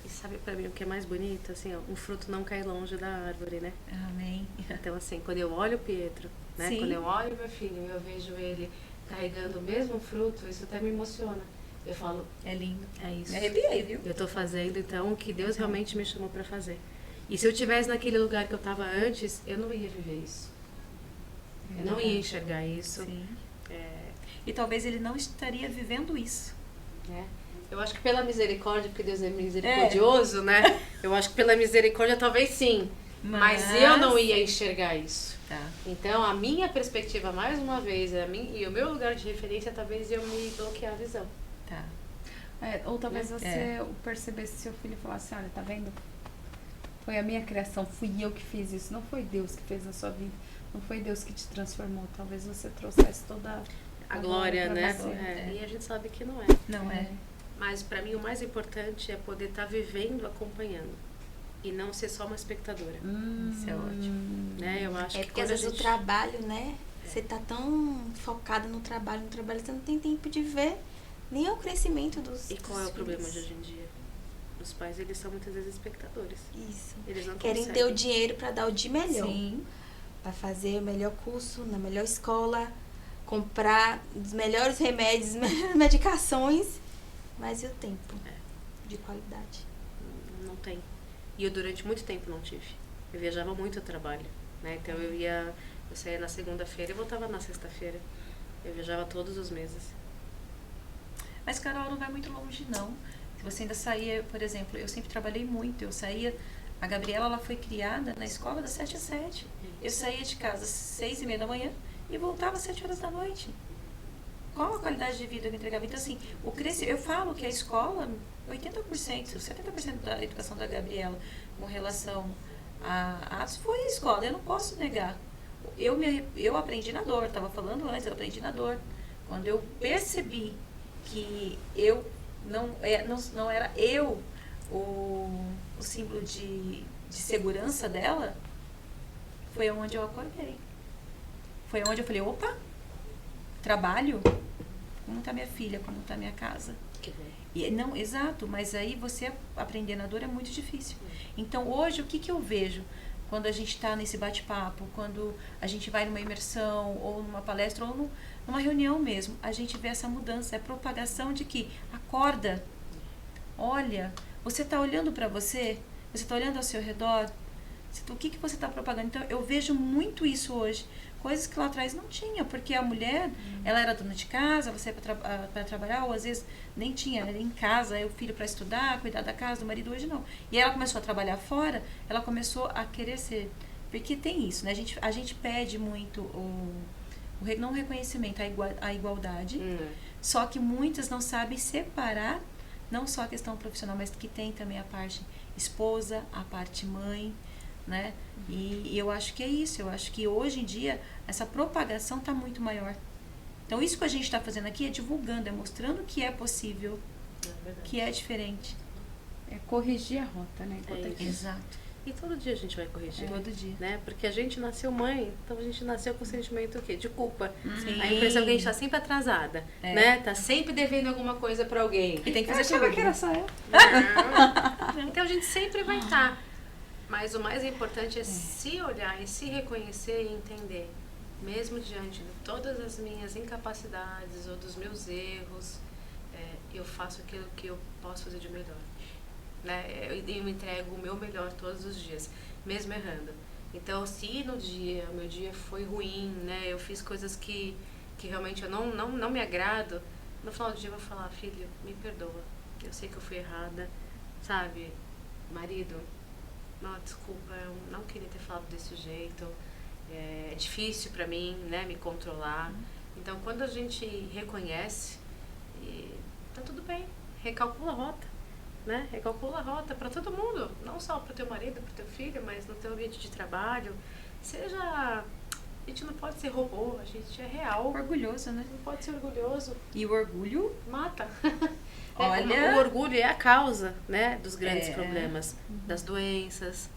E sabe pra mim o que é mais bonito? Assim, ó, um fruto não cai longe da árvore, né? Amém. Então, assim, quando eu olho o Pietro, né? Sim. Quando eu olho meu filho e eu vejo ele carregando o mesmo fruto, isso até me emociona. Eu falo, É lindo. é isso. Me arrepiei, viu? Eu tô fazendo, então, o que Deus realmente me chamou pra fazer. E se eu tivesse naquele lugar que eu tava antes, eu não ia viver isso. Eu não ia enxergar isso. Sim. E talvez ele não estaria vivendo isso. Né? Eu acho que pela misericórdia, porque Deus é misericordioso, né? Eu acho que pela misericórdia talvez sim. Mas eu não ia enxergar isso. Tá. Então a minha perspectiva, mais uma vez, e o meu lugar de referência, talvez eu me bloquear a visão. Tá. Ou talvez você percebesse seu filho e falasse, olha, tá vendo? Foi a minha criação, fui eu que fiz isso, não foi Deus que fez na sua vida, não foi Deus que te transformou. Talvez você trouxesse toda A glória, né? você. E a gente sabe que não é. Não é. Mas pra mim o mais importante é poder estar vivendo, acompanhando. E não ser só uma espectadora. Isso é ótimo. Né? Eu acho que Porque às quando a vezes o gente... trabalho, né? Você tá tão focada no trabalho, você não tem tempo de ver nem o crescimento dos E qual é o problema de filhos. hoje em dia? Os pais, eles são muitas vezes espectadores. Isso. Eles não Querem conseguem. ter o dinheiro para dar o de melhor. Sim. Para fazer o melhor curso, na melhor escola, comprar os melhores remédios, as melhores medicações, mas e o tempo de qualidade? Não tem. E eu durante muito tempo não tive. Eu viajava muito a trabalho, né? Então eu saía na segunda-feira e voltava na sexta-feira. Eu viajava todos os meses. Mas, Carol, não vai muito longe, não. Se você ainda saía, por exemplo, eu sempre trabalhei muito. Eu saía... A Gabriela, ela foi criada na escola das 7 às 7. Eu saía de casa às 6:30 da manhã e voltava às 7 horas da noite. Qual a qualidade de vida que eu entregava? Então, assim, eu falo que a escola, 80%, 70% da educação da Gabriela com relação a atos foi a escola. Eu não posso negar. Eu aprendi na dor, estava falando antes, eu aprendi na dor. Quando eu percebi que eu não era eu o símbolo de segurança dela, foi onde eu acordei. Foi onde eu falei, opa, trabalho? Como tá minha filha? Como tá minha casa? Que bom. E, não, exato, mas aí você aprender na dor é muito difícil. Então hoje o que eu vejo quando a gente está nesse bate-papo, quando a gente vai numa imersão ou numa palestra ou numa reunião mesmo, a gente vê essa mudança, a propagação de que acorda, olha, você está olhando para você está olhando ao seu redor, o que você está propagando? Então eu vejo muito isso hoje, coisas que lá atrás não tinha, porque a mulher, ela era dona de casa, você ia para trabalhar, ou às vezes nem tinha, era em casa, o filho para estudar, cuidar da casa, do marido, hoje não. E ela começou a trabalhar fora, ela começou a querer ser, porque tem isso, né? A gente pede muito não o reconhecimento, a igualdade, só que muitas não sabem separar, não só a questão profissional, mas que tem também a parte esposa, a parte mãe, né? E eu acho que é isso, eu acho que hoje em dia essa propagação está muito maior. Então isso que a gente está fazendo aqui é divulgando, é mostrando que é possível, que é diferente. É corrigir a rota, né? Exato. E todo dia a gente vai corrigir. Todo dia. Né? Porque a gente nasceu mãe, então a gente nasceu com o sentimento o quê? De culpa. Sim. A impressão que a gente está sempre atrasada, né? Tá sempre devendo alguma coisa para alguém. E tem que Eu fazer achava tudo. que era só eu. Não. Então a gente sempre vai estar. Mas o mais importante é se olhar e se reconhecer e entender. Mesmo diante de todas as minhas incapacidades ou dos meus erros, eu faço aquilo que eu posso fazer de melhor. Né? Eu entrego o meu melhor todos os dias, mesmo errando. Então, se no dia, o meu dia foi ruim, né? Eu fiz coisas que realmente eu não me agrado, no final do dia eu vou falar, filho, me perdoa. Eu sei que eu fui errada, sabe? Marido, não, desculpa, eu não queria ter falado desse jeito. É difícil pra mim, né? Me controlar. Então, quando a gente reconhece, tá tudo bem, recalcula a rota. Né? Recalcula a rota para todo mundo, não só para o teu marido, para o teu filho, mas no teu ambiente de trabalho. A gente não pode ser robô, a gente é real. Orgulhoso, né? Não pode ser orgulhoso. E o orgulho mata. Olha, o orgulho é a causa, né, dos grandes problemas, das doenças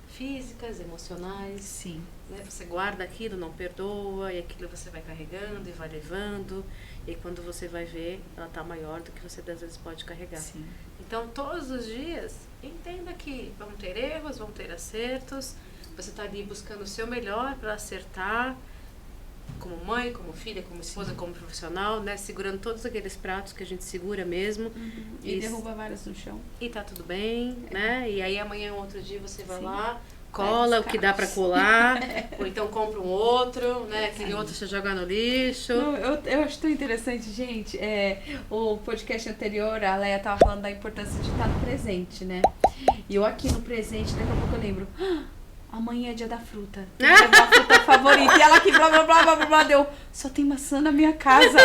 físicas, emocionais. Sim. Né? Você guarda aquilo, não perdoa, e aquilo você vai carregando e vai levando. E quando você vai ver, ela está maior do que você às vezes pode carregar. Sim. Então, todos os dias, entenda que vão ter erros, vão ter acertos. Você está ali buscando o seu melhor para acertar, como mãe, como filha, como esposa, como profissional, né? Segurando todos aqueles pratos que a gente segura mesmo. E derruba várias no chão. E tá tudo bem, né? E aí amanhã, outro dia, você vai lá, cola o que dá para colar, ou então compra um outro, né? Aquele outro você joga no lixo. Não, eu acho tão interessante, gente. O podcast anterior, a Leia tava falando da importância de estar no presente, né? E eu aqui no presente, daqui a pouco eu lembro, amanhã é dia da fruta. Dia da fruta favorita. E ela aqui, blá, blá, blá, blá, blá, blá, deu, só tem maçã na minha casa.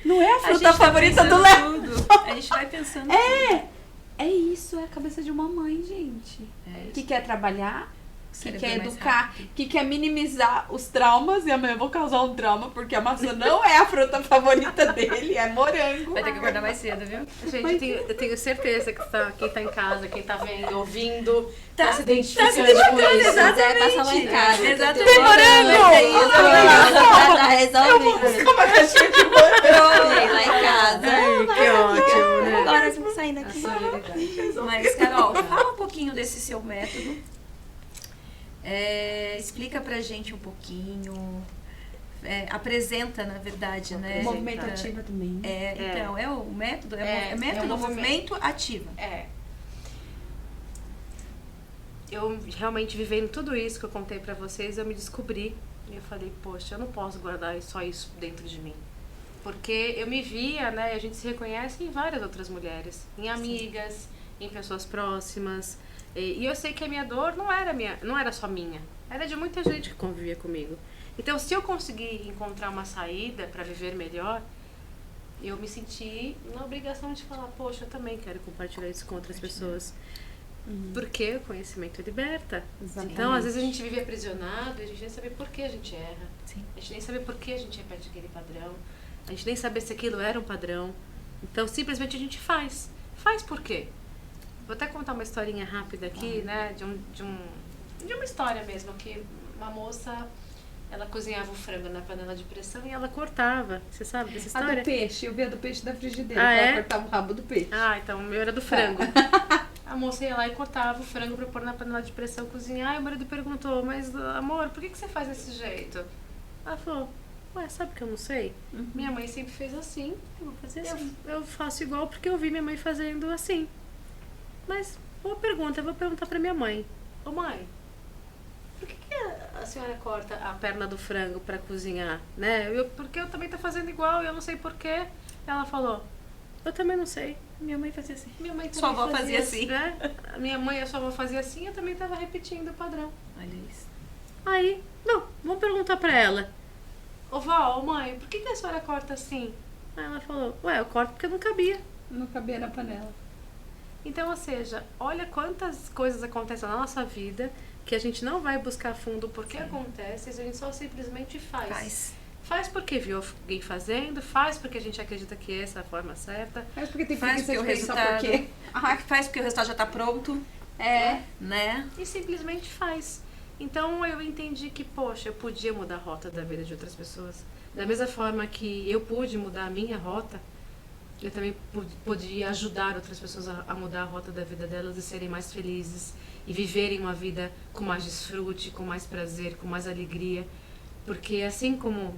Não é a fruta favorita do Léo. A gente vai pensando É isso, é a cabeça de uma mãe, gente. Que quer trabalhar, que quer educar, que quer minimizar os traumas. E amanhã eu vou causar um trauma, porque a maçã não é a fruta favorita dele, é morango. Vai ter que acordar mais cedo, viu? Gente, eu tenho certeza que quem tá em casa, quem tá vendo, ouvindo, tá se Tá identificando se com identificando, isso. exatamente. Passa lá em casa. Exatamente. Tem morango! Tá resolvido. Buscar uma caixinha de morango. Pronto, lá em casa. Ai, que ótimo, né? Agora estamos saindo aqui. Mas, Carol, fala um pouquinho desse seu método. Explica pra gente um pouquinho. Apresenta, na verdade, né? O movimento ativa também. Então, é o método? É É método o movimento ativa. Eu realmente vivendo tudo isso que eu contei pra vocês, eu me descobri. E eu falei, poxa, eu não posso guardar só isso dentro de mim. Porque eu me via, né? A gente se reconhece em várias outras mulheres. Em amigas, em pessoas próximas. E eu sei que a minha dor não era só minha. Era de muita gente que convivia comigo. Então, se eu conseguir encontrar uma saída para viver melhor, eu me senti na obrigação de falar, poxa, eu também quero compartilhar isso com outras pessoas. Porque o conhecimento liberta. Exatamente. Então, às vezes a gente vive aprisionado e a gente nem sabe por que a gente erra. Sim. A gente nem sabe por que a gente repete aquele padrão. A gente nem sabe se aquilo era um padrão. Então, simplesmente a gente faz. Faz por quê? Vou até contar uma historinha rápida aqui, né? De uma história mesmo, que uma moça, ela cozinhava o frango na panela de pressão e ela cortava. Você sabe dessa A história? do peixe, eu vi a do peixe da frigideira, Ah, que ela é? cortava o rabo do peixe. Ah, então o meu era do frango. A moça ia lá e cortava o frango pra pôr na panela de pressão, cozinhar. E o marido perguntou, mas amor, por que você faz desse jeito? Ela falou, ué, sabe que eu não sei? Minha mãe sempre fez assim. Eu vou fazer assim. Eu faço igual porque eu vi minha mãe fazendo assim. Mas, boa pergunta, eu vou perguntar pra minha mãe. Ô mãe, por que a senhora corta a perna do frango pra cozinhar? Né? Porque eu também tô fazendo igual e eu não sei porquê. Ela falou, eu também não sei. Minha mãe fazia assim. Minha mãe também Sua avó fazia assim. né? A minha mãe e a sua avó fazia assim, eu também tava repetindo o padrão. Olha isso. Aí, não, vamos perguntar pra ela. Ô vó, ô mãe, por que a senhora corta assim? Aí ela falou, ué, eu corto porque não cabia. Não cabia na panela. Então, ou seja, olha quantas coisas acontecem na nossa vida que a gente não vai buscar fundo porque acontece, a gente só simplesmente faz. Faz porque viu alguém fazendo, faz porque a gente acredita que essa é a forma certa. Faz porque tem Faz preguiça porque o de pensar resultado... por quê. Faz porque o resultado já tá pronto, É. né? E simplesmente faz. Então eu entendi que, poxa, eu podia mudar a rota da vida de outras pessoas. Da mesma forma que eu pude mudar a minha rota, eu também podia ajudar outras pessoas a mudar a rota da vida delas e serem mais felizes e viverem uma vida com mais desfrute, com mais prazer, com mais alegria. Porque assim como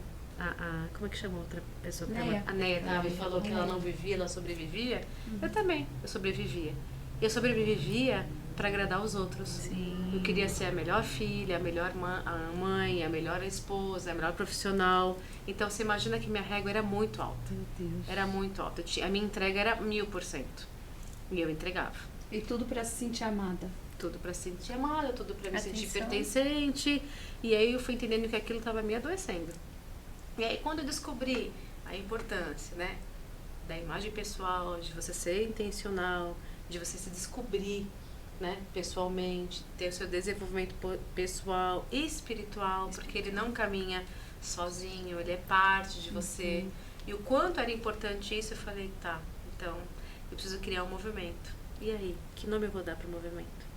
como é que chama outra pessoa? Neia. A Neia também falou que ela não vivia, ela sobrevivia. Eu também, eu sobrevivia. Eu sobrevivia para agradar os outros. Sim. Eu queria ser a melhor filha, a melhor mãe, a melhor esposa, a melhor profissional. Então você imagina que minha régua era muito alta. Meu Deus. Era muito alta. A minha entrega era 1000%. E eu entregava. E tudo pra se sentir amada. Tudo pra se sentir amada, tudo pra me sentir Atenção. pertencente. E aí eu fui entendendo que aquilo estava me adoecendo. E aí quando eu descobri a importância, né, da imagem pessoal, de você ser intencional, de você se descobrir, né, pessoalmente, ter o seu desenvolvimento pessoal e espiritual, porque ele não caminha sozinho, ele é parte de você. E o quanto era importante isso, eu falei, tá, então eu preciso criar um movimento. E aí, que nome eu vou dar pro movimento?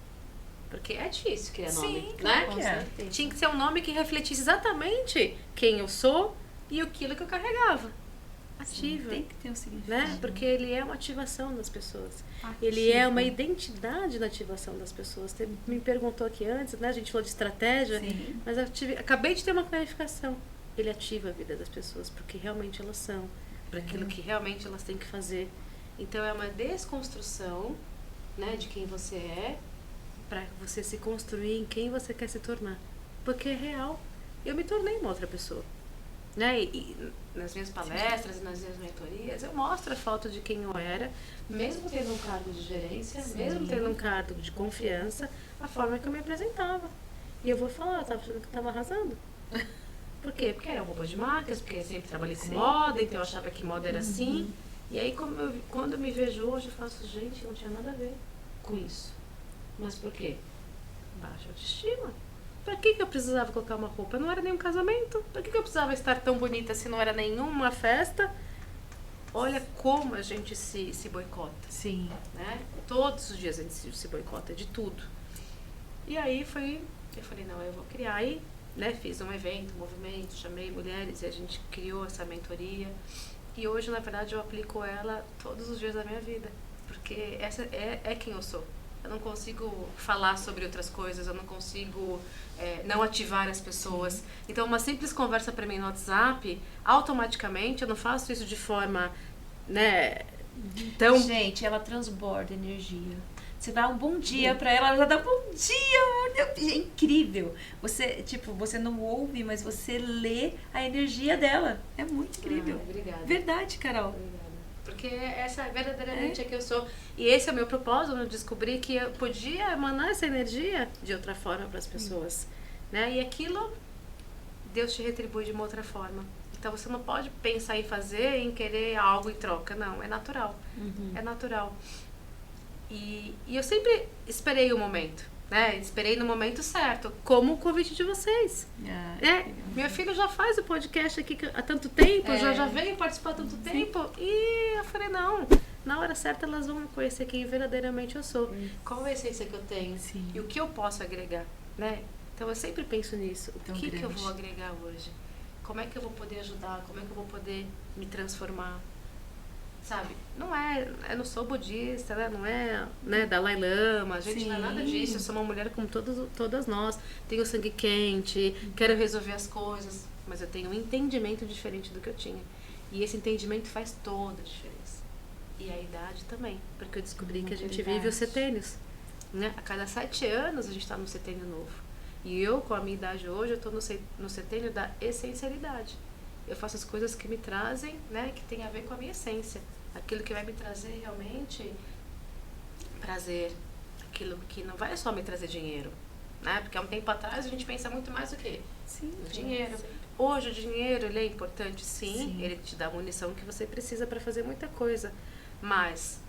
Porque é difícil criar nome, Sim, né? com certeza. Tinha que ser um nome que refletisse exatamente quem eu sou e aquilo que eu carregava. Ativa. Tem que ter um significado. Né? Porque ele é uma ativação das pessoas. Ele é uma identidade na ativação das pessoas. Você me perguntou aqui antes, né? A gente falou de estratégia, Sim. mas acabei de ter uma clarificação. Ele ativa a vida das pessoas porque realmente elas são, para aquilo que realmente elas têm que fazer. Então é uma desconstrução, né, de quem você é, para você se construir em quem você quer se tornar. Porque é real. Eu me tornei uma outra pessoa. Né? E nas minhas palestras, nas minhas mentorias, eu mostro a foto de quem eu era, mesmo tendo um cargo de gerência, mesmo tendo um cargo de confiança, a forma que eu me apresentava. E eu vou falar, eu tava achando que eu tava arrasando. Por quê? Porque era roupa de marcas, porque eu sempre trabalhei com moda, então eu achava que moda era assim. E aí, quando eu me vejo hoje, eu faço, gente, não tinha nada a ver com isso. Mas por quê? Baixa autoestima. Pra que eu precisava colocar uma roupa? Não era nenhum casamento. Pra que eu precisava estar tão bonita se não era nenhuma festa? Olha como a gente se boicota. Sim. Né? Todos os dias a gente se boicota de tudo. E aí eu falei, não, eu vou criar. Aí, né, fiz um evento, um movimento, chamei mulheres e a gente criou essa mentoria. E hoje, na verdade, eu aplico ela todos os dias da minha vida. Porque essa é quem eu sou. Eu não consigo falar sobre outras coisas, eu não consigo não ativar as pessoas. Então, uma simples conversa para mim no WhatsApp, automaticamente, eu não faço isso de forma, né, tão... Gente, ela transborda energia. Você dá um bom dia pra ela já dá um bom dia. É incrível. Você não ouve, mas você lê a energia dela. É muito incrível. Obrigada. Verdade, Carol. Obrigada. Porque essa verdadeiramente é que eu sou. E esse é o meu propósito, eu descobri que eu podia emanar essa energia de outra forma para as pessoas. Né? E aquilo, Deus te retribui de uma outra forma. Então você não pode pensar em fazer, em querer algo em troca. Não, é natural. É natural. E eu sempre esperei o momento. né? Esperei no momento certo, como o convite de vocês. Meu filho já faz o podcast aqui há tanto tempo, já veio participar há tanto tempo, e eu falei, não, na hora certa elas vão conhecer quem verdadeiramente eu sou, qual é a essência que eu tenho e o que eu posso agregar, né? Então eu sempre penso nisso, o que eu vou agregar hoje? Como é que eu vou poder ajudar? Como é que eu vou poder me transformar? Sabe? Eu não sou budista, né? Não é, né, Dalai Lama, a gente não é nada disso. Eu sou uma mulher como todas nós. Tenho sangue quente, quero resolver as coisas, mas eu tenho um entendimento diferente do que eu tinha. E esse entendimento faz toda a diferença. E a idade também, porque eu descobri que a gente vive os setênios, né? A cada 7 anos a gente está num setênio novo. E eu, com a minha idade hoje, eu estou no setênio da essencialidade. Eu faço as coisas que me trazem, né, que tem a ver com a minha essência. Aquilo que vai me trazer realmente prazer. Aquilo que não vai só me trazer dinheiro, né? Porque há um tempo atrás a gente pensa muito mais do que no dinheiro. Hoje o dinheiro, ele é importante, sim. Ele te dá a munição que você precisa para fazer muita coisa. Mas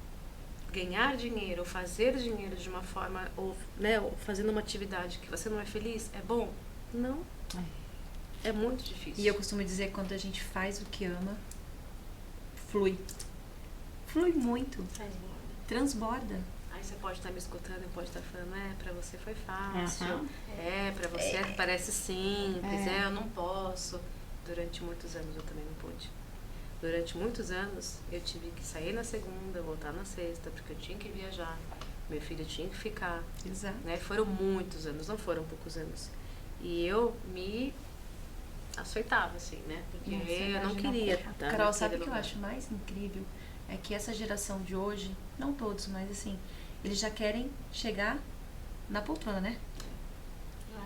ganhar dinheiro ou fazer dinheiro de uma forma, ou, né, ou fazendo uma atividade que você não é feliz, é bom? Não. É muito difícil. E eu costumo dizer que quando a gente faz o que ama, flui. Flui muito. Transborda. Aí você pode estar me escutando e pode estar falando, pra você foi fácil. Pra você parece simples, eu não posso. Durante muitos anos eu também não pude. Durante muitos anos eu tive que sair na segunda, voltar na sexta, porque eu tinha que viajar. Meu filho tinha que ficar. Exato. Né? Foram muitos anos, não foram poucos anos. E eu me açoitava, assim, né? Porque eu não queria estar. Carol, sabe o que eu acho mais incrível? É que essa geração de hoje, não todos, mas assim, eles já querem chegar na poltrona, né?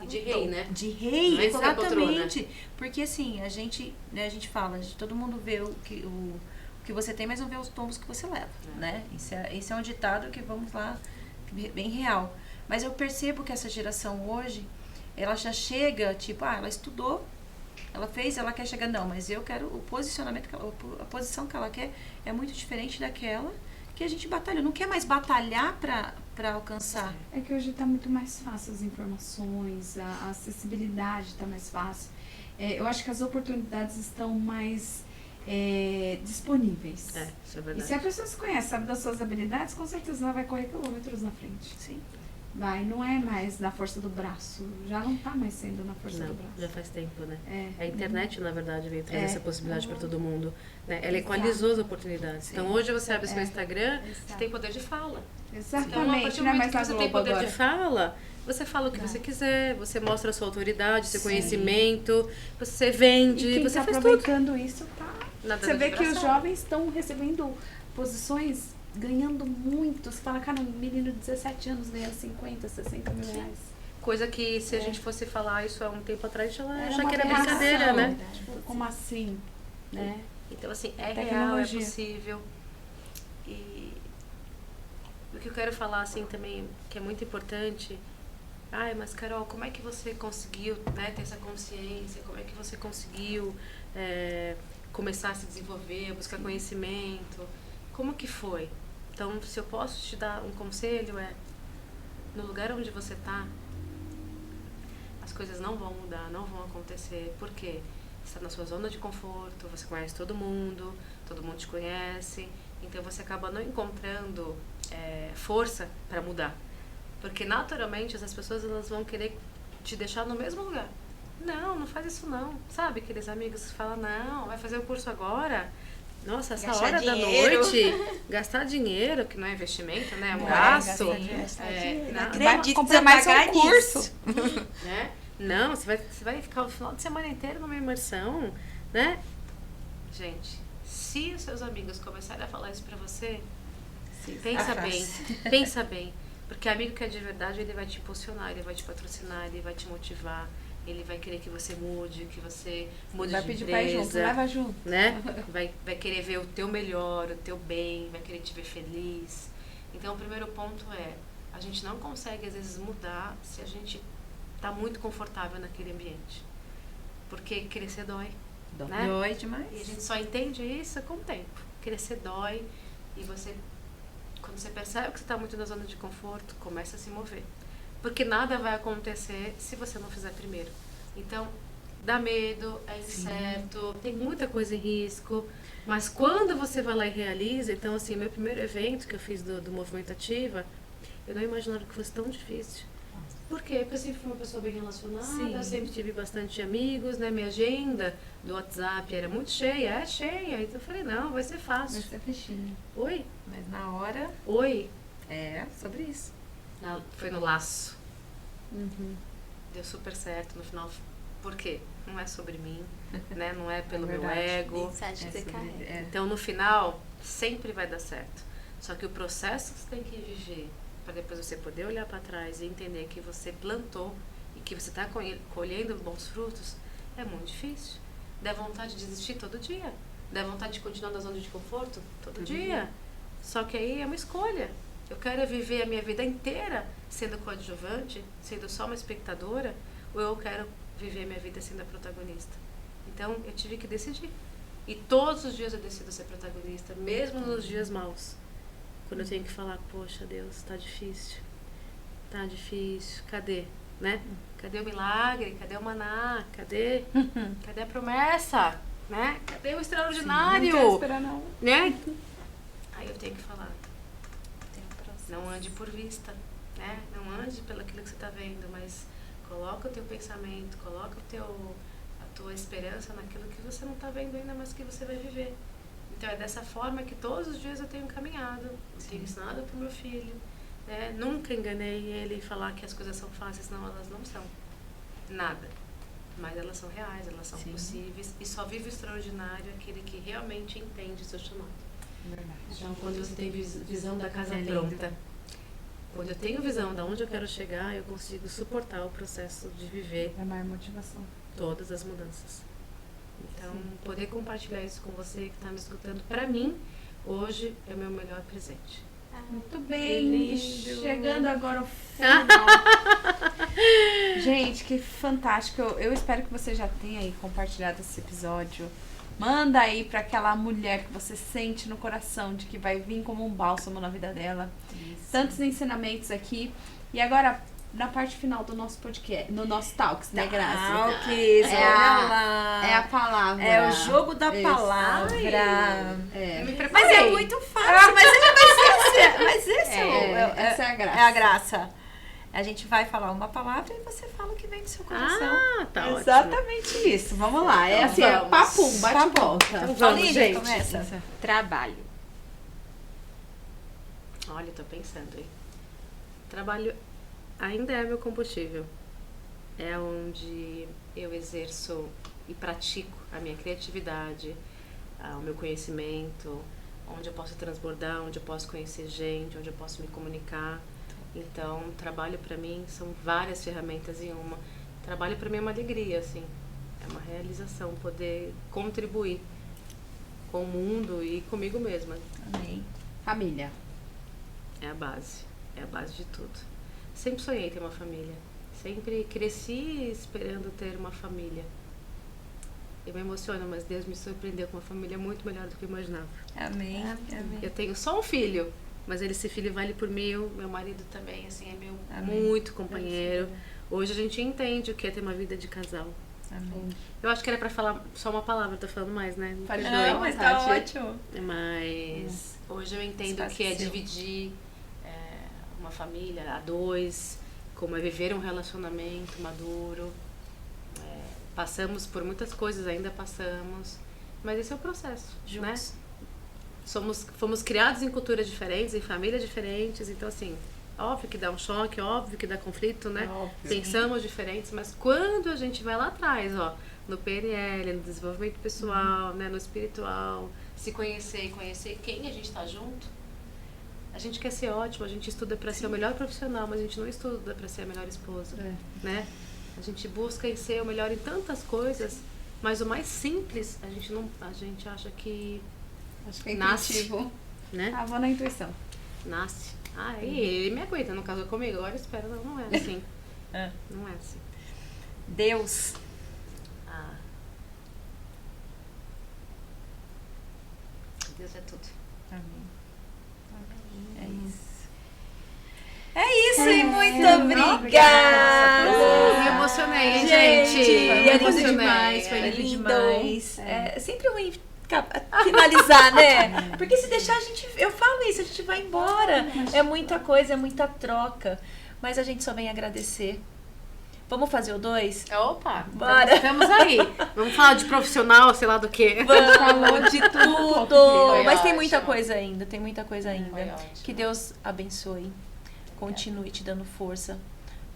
E de rei, né? De rei, não é exatamente. Porque assim, a gente fala, todo mundo vê o que você tem, mas não vê os tombos que você leva, né? Esse é um ditado que, vamos lá, bem real. Mas eu percebo que essa geração hoje, ela já chega, tipo, ela estudou, ela fez, ela quer chegar, não, mas eu quero o posicionamento, a posição que ela quer é muito diferente daquela que a gente batalha. Não quer mais batalhar para alcançar. É que hoje está muito mais fácil as informações, a acessibilidade está mais fácil. Eu acho que as oportunidades estão mais disponíveis. Isso é verdade. E se a pessoa se conhece, sabe das suas habilidades, com certeza ela vai correr quilômetros na frente. Sim. Não é mais na força do braço. Já não está mais sendo na força do braço. Já faz tempo, né? A internet, na verdade, veio trazer essa possibilidade para todo mundo. Né? Ela Exato. equalizou as oportunidades. Então, hoje você abre seu Instagram, você tem poder de fala. Exatamente. Então, a partir do momento que você tem poder agora. de fala, você fala o que você quiser, você mostra a sua autoridade, seu conhecimento, você vende, e quem você tá faz tudo. aproveitando isso, tá? Nada Você de vê que os vibração. jovens estão recebendo posições, ganhando muito. Você fala, cara, um menino de 17 anos ganha 50, 60 mil reais. Coisa que se a gente fosse falar isso há um tempo atrás, já Era que era uma brincadeira, reação, né? Tipo, como assim? Né? Então, assim, é real, é Tecnologia. possível. E o que eu quero falar, assim, também, que é muito importante... mas Carol, como é que você conseguiu, né, ter essa consciência? Como é que você conseguiu começar a se desenvolver, buscar conhecimento? Como que foi? Então, se eu posso te dar um conselho, no lugar onde você está, as coisas não vão mudar, não vão acontecer. Por quê? Você está na sua zona de conforto, você conhece todo mundo te conhece, então você acaba não encontrando força para mudar. Porque naturalmente as pessoas elas vão querer te deixar no mesmo lugar. Não faz isso não. Sabe aqueles amigos que falam, não, vai fazer o curso agora? Nossa, essa Gastar hora dinheiro. da noite, gastar dinheiro, que não é investimento, né? É um gasto. Não Vai acredito comprar você mais pagar um curso. nisso. Né? Não, você vai ficar o final de semana inteiro numa imersão, né? Gente, se os seus amigos começarem a falar isso pra você, pensa bem. Porque amigo que é de verdade, ele vai te impulsionar, ele vai te patrocinar, ele vai te motivar, ele vai querer que você mude, que você mude Vai de pedir empresa. pra ir junto, leva junto. Né? Vai querer ver o teu melhor, o teu bem, vai querer te ver feliz. Então, o primeiro ponto a gente não consegue, às vezes, mudar se a gente tá muito confortável naquele ambiente. Porque crescer dói. Né? Dói demais. E a gente só entende isso com o tempo. Crescer dói e quando você percebe que você está muito na zona de conforto, começa a se mover. Porque nada vai acontecer se você não fizer primeiro. Então, dá medo, é incerto, tem muita coisa em risco. Mas quando você vai lá e realiza, então assim, meu primeiro evento que eu fiz do Movimento Ativa, eu não imaginava que fosse tão difícil. Por quê? Porque eu sempre fui uma pessoa bem relacionada, eu sempre tive bastante amigos, né? Minha agenda do WhatsApp era muito cheia, Então eu falei, não, vai ser fácil. Vai ser fichinho. Oi? Mas na hora, Oi? sobre isso. Foi no laço. Uhum. Deu super certo no final. Por quê? Não é sobre mim, né? Não é pelo meu verdade. ego. Mensagem que você carrega. Então, no final, sempre vai dar certo. Só que o processo que você tem que viver, para depois você poder olhar para trás e entender que você plantou e que você está colhendo bons frutos, é muito difícil. Dá vontade de desistir todo dia. Dá vontade de continuar na zona de conforto todo dia. Só que aí é uma escolha. Eu quero viver a minha vida inteira sendo coadjuvante, sendo só uma espectadora, ou eu quero viver a minha vida sendo a protagonista. Então, eu tive que decidir. E todos os dias eu decido ser protagonista, mesmo nos dias maus. Quando eu tenho que falar, poxa, Deus, tá difícil. Tá difícil. Cadê? Né? Cadê o milagre? Cadê o maná? Cadê a promessa? Né? Cadê o extraordinário? Não quero esperar, não. Né? Aí eu tenho que falar. Não ande por vista, né? Não ande pelo aquilo que você está vendo, mas coloca o teu pensamento, coloca a tua esperança naquilo que você não está vendo ainda, mas que você vai viver. Então é dessa forma que todos os dias eu tenho caminhado, eu tenho ensinado para o meu filho, né? Nunca enganei ele em falar que as coisas são fáceis, não, elas não são. Nada. Mas elas são reais, elas são possíveis, e só vive o extraordinário aquele que realmente entende o seu chamado. Verdade. Então, quando você tem visão da casa pronta, quando eu tenho visão de onde eu quero chegar, eu consigo suportar o processo de viver É maior motivação. todas as mudanças. Então, poder compartilhar isso com você que está me escutando, para mim, hoje é o meu melhor presente. Muito bem, lindo. chegando agora ao final. Gente, que fantástico. Eu espero que você já tenha aí compartilhado esse episódio. Manda aí pra aquela mulher que você sente no coração de que vai vir como um bálsamo na vida dela. Tantos ensinamentos aqui. E agora, na parte final do nosso podcast, no nosso Talks, né, Graça? Talks, É olha a- lá. É a palavra. É o jogo da Isso. palavra. É. Me Mas preparei. é muito fácil. Mas esse Essa é a graça. é a graça. A gente vai falar uma palavra e você fala o que vem do seu coração. Tá ótimo. Exatamente isso. Vamos lá. É Então assim, é vamos. papum, bate e volta. Então vamos, Paulinha, gente. começa. Trabalho. Olha, tô pensando, hein? Trabalho ainda é meu combustível. É onde eu exerço e pratico a minha criatividade, o meu conhecimento, onde eu posso transbordar, onde eu posso conhecer gente, onde eu posso me comunicar. Então, trabalho para mim são várias ferramentas em uma. Trabalho para mim é uma alegria, assim. É uma realização poder contribuir com o mundo e comigo mesma. Amém. Família. É a base de tudo. Sempre sonhei ter uma família. Sempre cresci esperando ter uma família. Eu me emociono, mas Deus me surpreendeu com uma família muito melhor do que eu imaginava. Amém. Amém. Eu tenho só um filho, mas esse filho vale por 1000. Meu marido também, assim, é meu Amém. muito companheiro. Hoje a gente entende o que é ter uma vida de casal. Amém. Eu acho que era pra falar só uma palavra, tô falando mais, né? Me Pode perdoe. Não, mas tá vontade. ótimo. Mas hoje eu entendo o Espaço que é seu. dividir uma família a dois, como é viver um relacionamento maduro. Passamos por muitas coisas, ainda passamos, mas esse é o processo, Juntos. né? Fomos criados em culturas diferentes, em famílias diferentes, então assim, óbvio que dá um choque, óbvio que dá conflito, né? Óbvio. Pensamos diferentes, mas quando a gente vai lá atrás, ó, no PNL, no desenvolvimento pessoal, né, no espiritual, se conhecer e conhecer quem a gente está junto, a gente quer ser ótimo, a gente estuda para ser o melhor profissional, mas a gente não estuda para ser a melhor esposa, né? A gente busca em ser o melhor em tantas coisas, mas o mais simples, a gente acha que Acho que é nasce, intuitivo. né? Ah, vou na intuição. Nasce. Ah, e ele me aguenta, não casou comigo, agora espera, não é assim. É. Não é assim. Deus. Ah. Deus é tudo. Amém. É isso. É isso, e muito Obrigada. obrigada. Me emocionei, Gente, gente. é lindo Emocionei. demais, foi lindo lindo. demais. É sempre ruim finalizar, né? Porque se deixar a gente, eu falo isso, a gente vai embora. É muita coisa, é muita troca. Mas a gente só vem agradecer. Vamos fazer o 2? Opa, Bora. estamos aí. Vamos falar de profissional, sei lá do quê. Vamos de tudo. Foi Mas tem ótimo. muita coisa ainda, tem muita coisa ainda. Foi ótimo. Que Deus abençoe. Continue te dando força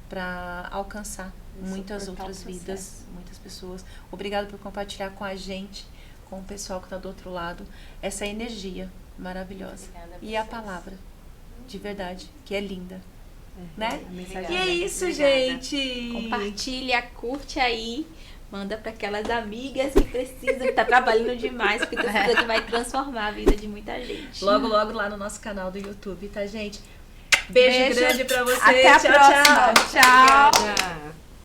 para alcançar muitas suportar o outras processo. vidas, muitas pessoas. Obrigada por compartilhar com a gente, com o pessoal que está do outro lado, essa energia maravilhosa. Obrigada a E a vocês. palavra, de verdade, que é linda. Né? A mensagem E é isso, Obrigada. gente. Compartilha, curte aí. Manda para aquelas amigas que precisam, que tá trabalhando demais, porque tem coisa que vai transformar a vida de muita gente. Logo, logo lá no nosso canal do YouTube, tá, gente? Beijo, Beijo. grande pra vocês. Até a Tchau, próxima. tchau. Tchau. Obrigada.